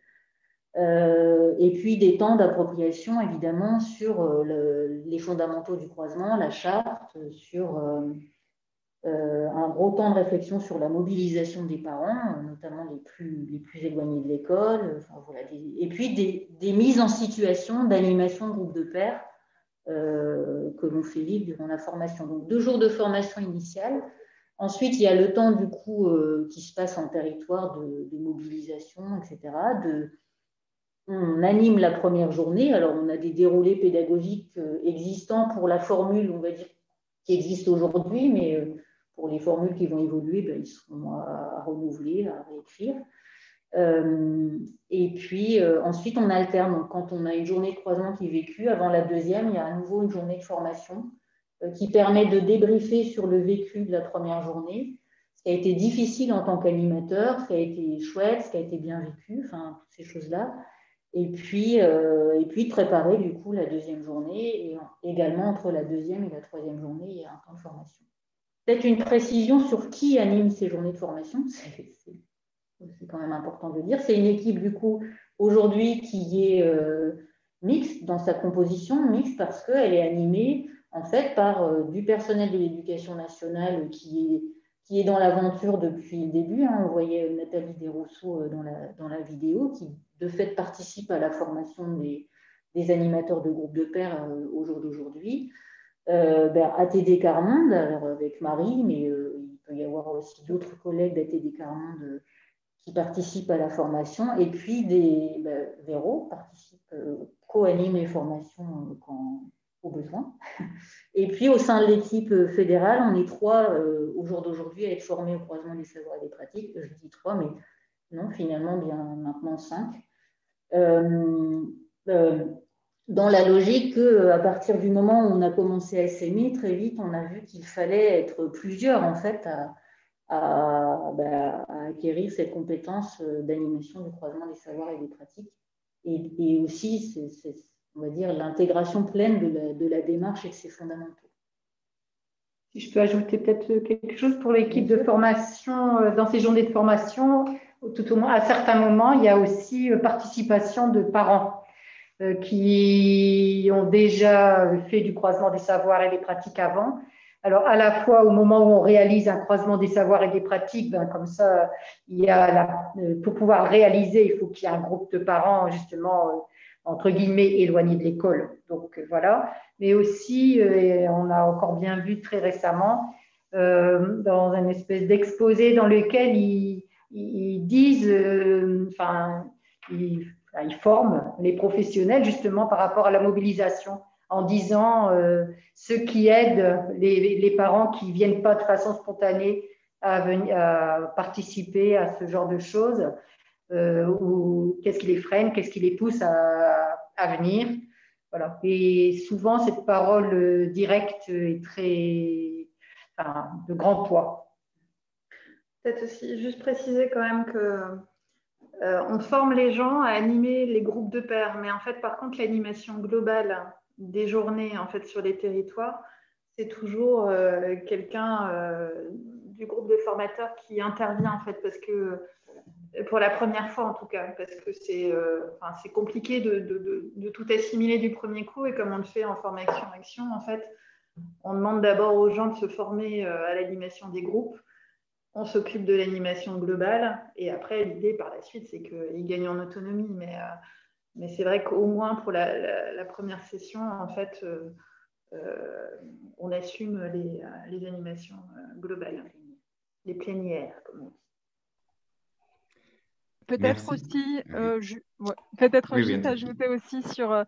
Et puis des temps d'appropriation évidemment sur les fondamentaux du croisement, la charte, sur un gros temps de réflexion sur la mobilisation des parents, notamment les plus éloignés de l'école, voilà, et puis des mises en situation d'animation de groupe de pairs que l'on fait vivre durant la formation. Donc 2 jours de formation initiale. Ensuite, il y a le temps du coup qui se passe en territoire de mobilisation, etc. On anime la première journée. Alors, on a des déroulés pédagogiques existants pour la formule, on va dire, qui existe aujourd'hui, mais pour les formules qui vont évoluer, ils seront à renouveler, à réécrire. Et puis ensuite, on alterne. Donc, quand on a une journée de croisement qui est vécue, avant la deuxième, il y a à nouveau une journée de formation qui permet de débriefer sur le vécu de la première journée, ce qui a été difficile en tant qu'animateur, ce qui a été chouette, ce qui a été bien vécu, enfin, toutes ces choses-là. Et puis de préparer du coup la deuxième journée, et également entre la deuxième et la troisième journée, il y a un temps de formation. Peut-être une précision sur qui anime ces journées de formation, c'est quand même important de le dire. C'est une équipe du coup aujourd'hui qui est mixte dans sa composition, mixte parce qu'elle est animée en fait par du personnel de l'éducation nationale qui est dans l'aventure depuis le début. On voyait Nathalie Desrousseaux dans la vidéo, qui de fait participe à la formation des animateurs de groupes de pairs au jour d'aujourd'hui. ATD Carmonde, alors avec Marie, mais il peut y avoir aussi d'autres collègues d'ATD Carmonde qui participent à la formation. Et puis Véro participe, co-anime les formations au besoin. Et puis, au sein de l'équipe fédérale, on est 3 au jour d'aujourd'hui à être formés au croisement des savoirs et des pratiques. Je dis 3, mais non, finalement, bien maintenant 5. Dans la logique qu'à partir du moment où on a commencé à SMI, très vite, on a vu qu'il fallait être plusieurs, en fait, à acquérir cette compétence d'animation du croisement des savoirs et des pratiques. Et aussi, on va dire, l'intégration pleine de la démarche et de ses fondamentaux. Si je peux ajouter peut-être quelque chose pour l'équipe de formation, dans ces journées de formation, tout au moins à certains moments, il y a aussi participation de parents qui ont déjà fait du croisement des savoirs et des pratiques avant. Alors, à la fois, au moment où on réalise un croisement des savoirs et des pratiques, ben, comme ça, il y a pour pouvoir réaliser, il faut qu'il y ait un groupe de parents, justement, entre guillemets, éloignés de l'école. Donc, voilà. Mais aussi, on a encore bien vu très récemment, dans une espèce d'exposé dans lequel ils disent, ils forment les professionnels, justement, par rapport à la mobilisation, en disant ceux qui aident les parents qui ne viennent pas de façon spontanée à participer à ce genre de choses, ou qu'est-ce qui les freine, qu'est-ce qui les pousse à venir. Voilà. Et souvent, cette parole directe est de grand poids. Peut-être aussi juste préciser quand même que on forme les gens à animer les groupes de pairs, mais en fait, par contre, l'animation globale des journées en fait sur les territoires, c'est toujours quelqu'un du groupe de formateurs qui intervient en fait, parce que pour la première fois en tout cas, parce que c'est compliqué de tout assimiler du premier coup, et comme on le fait en formation-action, en fait, on demande d'abord aux gens de se former à l'animation des groupes. On s'occupe de l'animation globale, et après, l'idée par la suite, c'est qu'ils gagnent en autonomie. Mais c'est vrai qu'au moins pour la première session, en fait, on assume les animations globales, les plénières, comme on dit. Peut-être aussi, peut-être juste ajouter aussi sur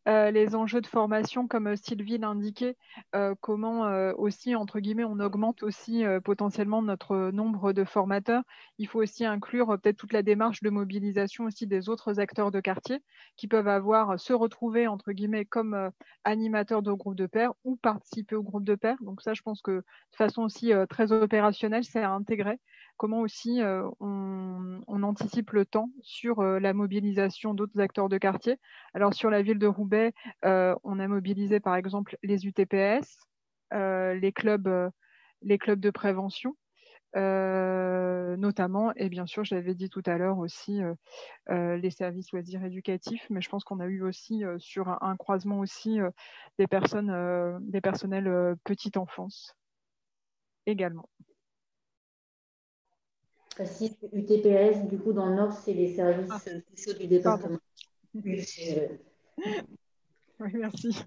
les enjeux de formation, comme Sylvie l'indiquait, comment aussi, entre guillemets, on augmente aussi potentiellement notre nombre de formateurs. Il faut aussi inclure peut-être toute la démarche de mobilisation aussi des autres acteurs de quartier qui peuvent se retrouver, entre guillemets, comme animateurs de groupe de pairs ou participer au groupe de pairs. Donc ça, je pense que de façon aussi très opérationnelle, c'est à intégrer. Comment aussi on anticipe le temps sur la mobilisation d'autres acteurs de quartier. Alors sur la ville de Roubaix, on a mobilisé par exemple les UTPS, les clubs de prévention, notamment, et bien sûr, je l'avais dit tout à l'heure aussi, les services loisirs éducatifs, mais je pense qu'on a eu aussi sur un croisement aussi des personnels petite enfance également. Précise UTPS, du coup, dans le Nord, c'est les services sociaux du département. Oui, merci.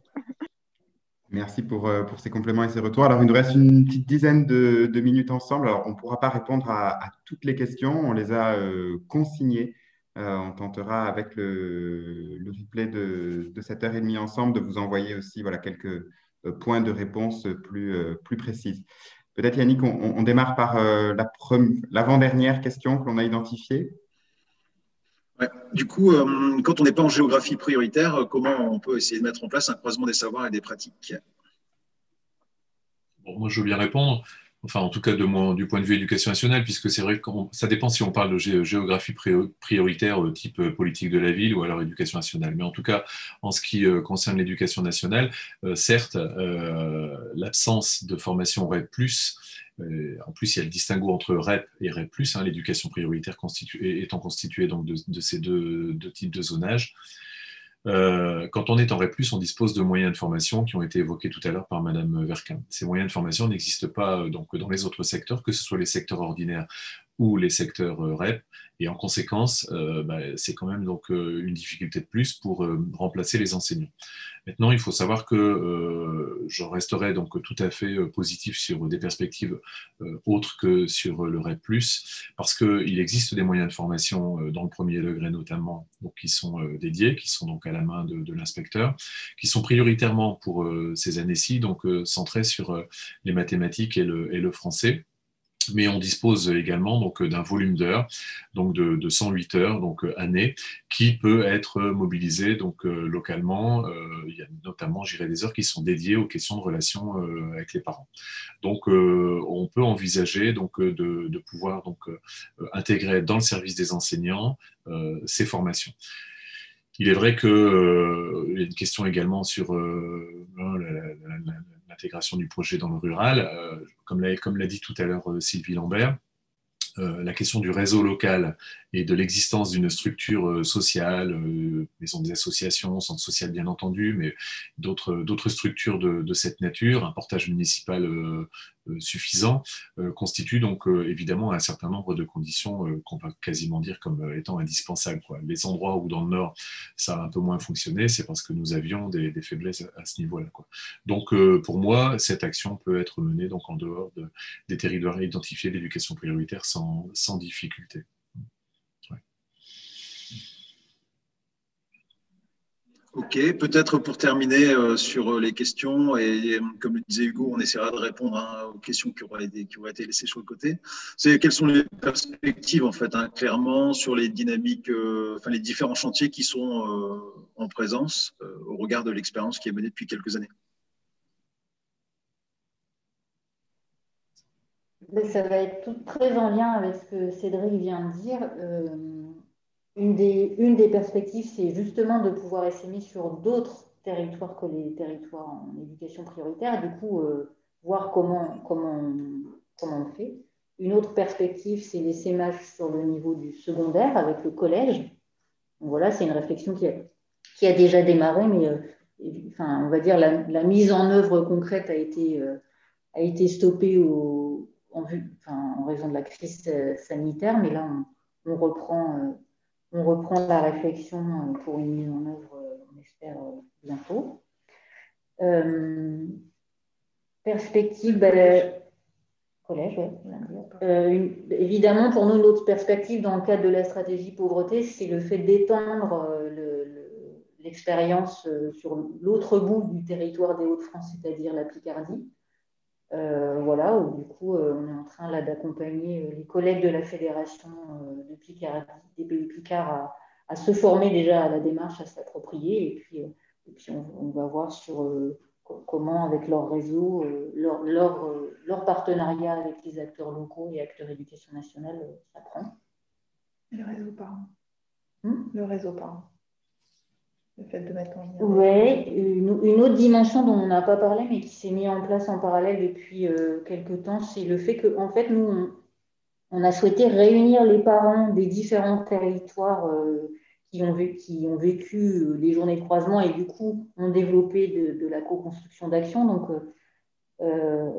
Merci pour ces compléments et ces retours. Alors, il nous reste une petite dizaine de minutes ensemble. Alors, on ne pourra pas répondre à toutes les questions. On les a consignées. On tentera, avec le replay de cette heure et demie ensemble, de vous envoyer aussi quelques points de réponse plus précises. Peut-être, Yannick, on démarre par l'avant-dernière question que l'on a identifiée. Ouais. Du coup, quand on n'est pas en géographie prioritaire, comment on peut essayer de mettre en place un croisement des savoirs et des pratiques? Bon, moi, je veux bien répondre. Enfin, en tout cas, du point de vue éducation nationale, puisque c'est vrai que ça dépend si on parle de géographie prioritaire type politique de la ville ou alors éducation nationale. Mais en tout cas, en ce qui concerne l'éducation nationale, certes, l'absence de formation REP+, en plus, il y a le distinguo entre REP et REP+, l'éducation prioritaire étant constituée donc de ces deux types de zonage. Quand on est en REP+, on dispose de moyens de formation qui ont été évoqués tout à l'heure par Madame Verquin. Ces moyens de formation n'existent pas donc dans les autres secteurs, que ce soit les secteurs ordinaires ou les secteurs REP, et en conséquence, c'est quand même donc une difficulté de plus pour remplacer les enseignants. Maintenant, il faut savoir que je resterai donc tout à fait positif sur des perspectives autres que sur le REP+, parce qu'il existe des moyens de formation dans le premier degré notamment, donc qui sont dédiés, qui sont donc à la main de l'inspecteur, qui sont prioritairement pour ces années-ci, donc centrés sur les mathématiques et le français. Mais on dispose également donc d'un volume d'heures, donc de 108 heures donc année, qui peut être mobilisé donc localement. Il y a notamment, des heures qui sont dédiées aux questions de relations avec les parents. Donc, on peut envisager donc de pouvoir donc intégrer dans le service des enseignants ces formations. Il est vrai qu'il y a une question également sur l'intégration du projet dans le rural. Comme l'a dit tout à l'heure Sylvie Lambert, la question du réseau local et de l'existence d'une structure sociale, maison des associations, centre social bien entendu, mais d'autres structures de cette nature, un portage municipal suffisant, constitue donc évidemment un certain nombre de conditions qu'on va quasiment dire comme étant indispensables, quoi. Les endroits où dans le Nord ça a un peu moins fonctionné, c'est parce que nous avions des faiblesses à ce niveau-là, quoi. Donc pour moi, cette action peut être menée donc en dehors des territoires identifiés d'éducation prioritaire sans difficulté. Ok, peut-être pour terminer sur les questions, et comme le disait Hugo, on essaiera de répondre aux questions qui auraient été laissées sur le côté. C'est quelles sont les perspectives, en fait, clairement, sur les dynamiques, les différents chantiers qui sont en présence au regard de l'expérience qui est menée depuis quelques années. Ça va être tout très en lien avec ce que Cédric vient de dire. Une des perspectives, c'est justement de pouvoir essaimer sur d'autres territoires que les territoires en éducation prioritaire, et du coup, voir comment on fait. Une autre perspective, c'est l'essaimage sur le niveau du secondaire avec le collège. Donc voilà, c'est une réflexion qui a déjà démarré, mais on va dire la mise en œuvre concrète a été stoppée en raison de la crise sanitaire, mais là, on reprend la réflexion pour une mise en œuvre, on espère, bientôt. Perspective, collège, évidemment, pour nous, notre perspective dans le cadre de la stratégie pauvreté, c'est le fait d'étendre l'expérience sur l'autre bout du territoire des Hauts-de-France, c'est-à-dire la Picardie. Voilà, où du coup, on est en train d'accompagner les collègues de la Fédération de Picardie, des pays Picards, à se former déjà à la démarche, à s'approprier, et puis on va voir sur comment, avec leur réseau, leur partenariat avec les acteurs locaux et acteurs d'éducation nationale, ça prend. Le réseau parent. Le réseau parent. Le fait de mettre en lien. Oui, une autre dimension dont on n'a pas parlé, mais qui s'est mise en place en parallèle depuis quelques temps, c'est le fait que, en fait, nous, on a souhaité réunir les parents des différents territoires qui ont vécu les journées de croisement et du coup ont développé de la co-construction d'actions. Donc,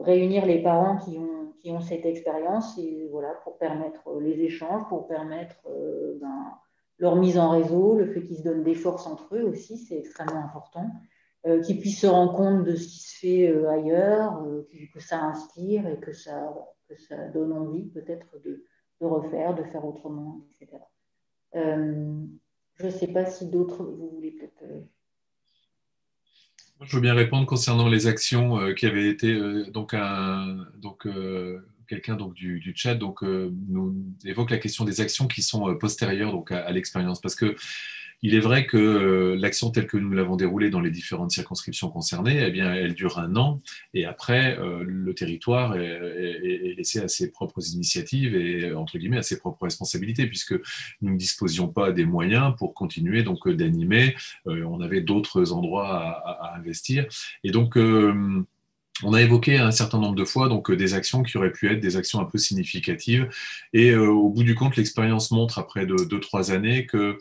réunir les parents qui ont cette expérience, et voilà, pour permettre les échanges, pour permettre leur mise en réseau, le fait qu'ils se donnent des forces entre eux aussi, c'est extrêmement important, qu'ils puissent se rendre compte de ce qui se fait ailleurs, que ça inspire et que ça donne envie peut-être de refaire, de faire autrement, etc. Je ne sais pas si d'autres, vous voulez peut-être... Je veux bien répondre concernant les actions qui avaient été quelqu'un du chat nous évoque la question des actions qui sont postérieures donc à l'expérience, parce que il est vrai que l'action telle que nous l'avons déroulée dans les différentes circonscriptions concernées, eh bien, elle dure 1 an, et après le territoire est laissé à ses propres initiatives et entre guillemets à ses propres responsabilités, puisque nous ne disposions pas des moyens pour continuer donc d'animer. On avait d'autres endroits à investir, et donc on a évoqué un certain nombre de fois donc des actions qui auraient pu être des actions un peu significatives, et au bout du compte, l'expérience montre après 2-3 années que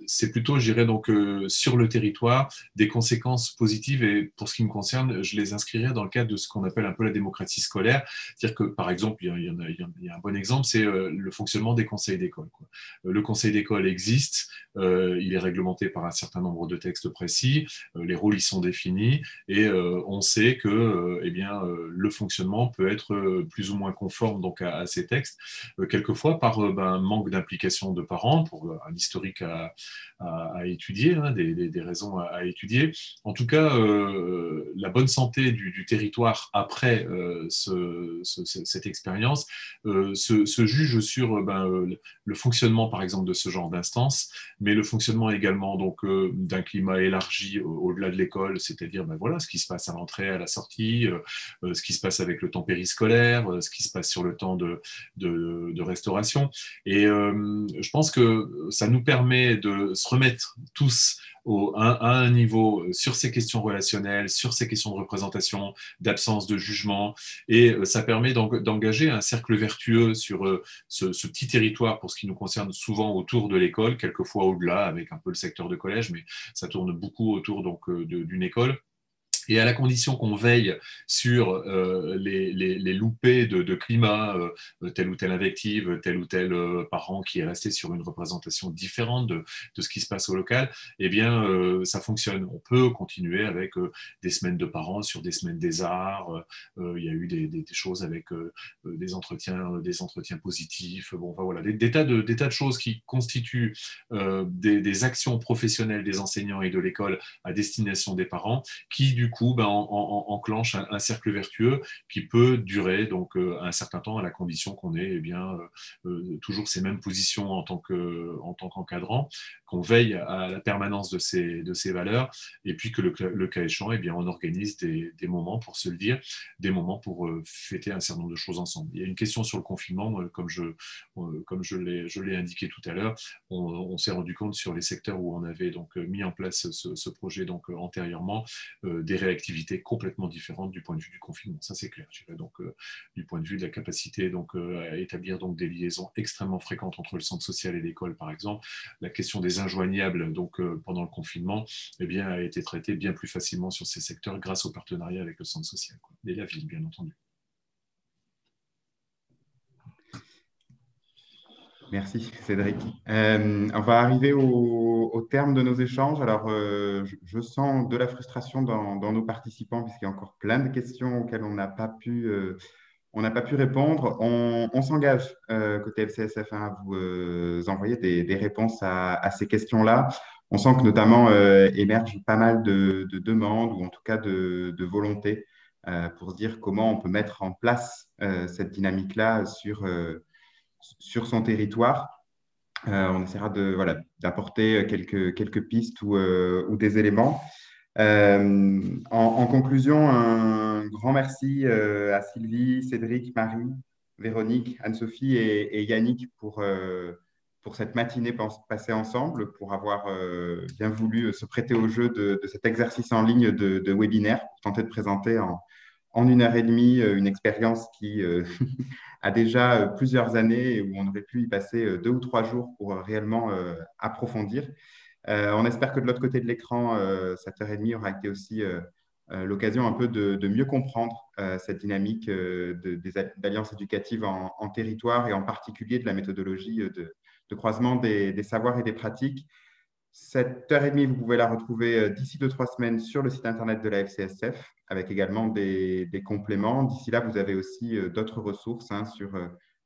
c'est plutôt, je dirais donc sur le territoire, des conséquences positives, et pour ce qui me concerne, je les inscrirais dans le cadre de ce qu'on appelle un peu la démocratie scolaire, c'est-à-dire que par exemple, il y a un bon exemple, c'est le fonctionnement des conseils d'école. Le conseil d'école existe, il est réglementé par un certain nombre de textes précis, les rôles y sont définis, et on sait que le fonctionnement peut être plus ou moins conforme donc à ces textes, quelquefois par manque d'implication de parents, pour un historique à étudier, hein, des raisons à étudier. En tout cas, la bonne santé du territoire après cette expérience se juge sur le fonctionnement, par exemple, de ce genre d'instance, mais le fonctionnement également donc d'un climat élargi au-delà de l'école, c'est-à-dire voilà, ce qui se passe à l'entrée, à la sortie, ce qui se passe avec le temps périscolaire, ce qui se passe sur le temps de restauration. Et je pense que ça nous permet se remettre tous à un niveau sur ces questions relationnelles, sur ces questions de représentation, d'absence de jugement, et ça permet d'engager un cercle vertueux sur ce petit territoire pour ce qui nous concerne souvent autour de l'école, quelquefois au-delà avec un peu le secteur de collège, mais ça tourne beaucoup autour d'une école. Et à la condition qu'on veille sur les loupés de climat, telle ou telle invective, tel ou tel parent qui est resté sur une représentation différente de ce qui se passe au local, eh bien, ça fonctionne. On peut continuer avec des semaines de parents sur des semaines des arts. Il y a eu des choses avec des entretiens positifs. Bon, enfin, voilà, des tas de choses qui constituent des actions professionnelles des enseignants et de l'école à destination des parents, qui du coup enclenche un cercle vertueux qui peut durer donc un certain temps, à la condition qu'on ait toujours ces mêmes positions en tant qu'encadrant, qu'on veille à la permanence de ces valeurs, et puis que le cas échéant, on organise des moments pour se le dire, des moments pour fêter un certain nombre de choses ensemble. Il y a une question sur le confinement, comme je l'ai indiqué tout à l'heure, on s'est rendu compte sur les secteurs où on avait donc mis en place ce projet donc antérieurement, des réactivités complètement différentes du point de vue du confinement. Ça, c'est clair. Donc, du point de vue de la capacité donc, à établir donc, des liaisons extrêmement fréquentes entre le centre social et l'école, par exemple, la question des injoignables donc, pendant le confinement a été traitée bien plus facilement sur ces secteurs grâce au partenariat avec le centre social, quoi. Et la ville, bien entendu. Merci Cédric. On va arriver au terme de nos échanges. Alors, je sens de la frustration dans nos participants puisqu'il y a encore plein de questions auxquelles on n'a pas pu répondre. On s'engage côté FCSF à vous envoyer des réponses à ces questions-là. On sent que notamment émergent pas mal de demandes ou en tout cas de volontés pour se dire comment on peut mettre en place cette dynamique-là sur son territoire. On essaiera d'apporter quelques pistes ou des éléments. En conclusion, un grand merci à Sylvie, Cédric, Marie, Véronique, Anne-Sophie et Yannick pour cette matinée passée ensemble, pour avoir bien voulu se prêter au jeu de cet exercice en ligne de webinaire, pour tenter de présenter en 1h30 une expérience qui a déjà plusieurs années et où on aurait pu y passer 2 ou 3 jours pour réellement approfondir. On espère que de l'autre côté de l'écran, cette heure et demie aura été aussi l'occasion un peu de mieux comprendre cette dynamique d'alliances éducatives en territoire et en particulier de la méthodologie de croisement des savoirs et des pratiques. Cette heure et demie, vous pouvez la retrouver d'ici 2-3 semaines sur le site internet de la FCSF, avec également des compléments. D'ici là, vous avez aussi d'autres ressources sur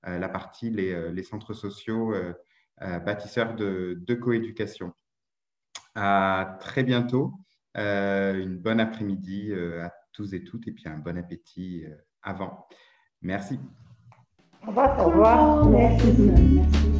la partie les centres sociaux bâtisseurs de coéducation. À très bientôt. Une bonne après-midi à tous et toutes, et puis un bon appétit avant. Merci. Au revoir. Au revoir. Merci.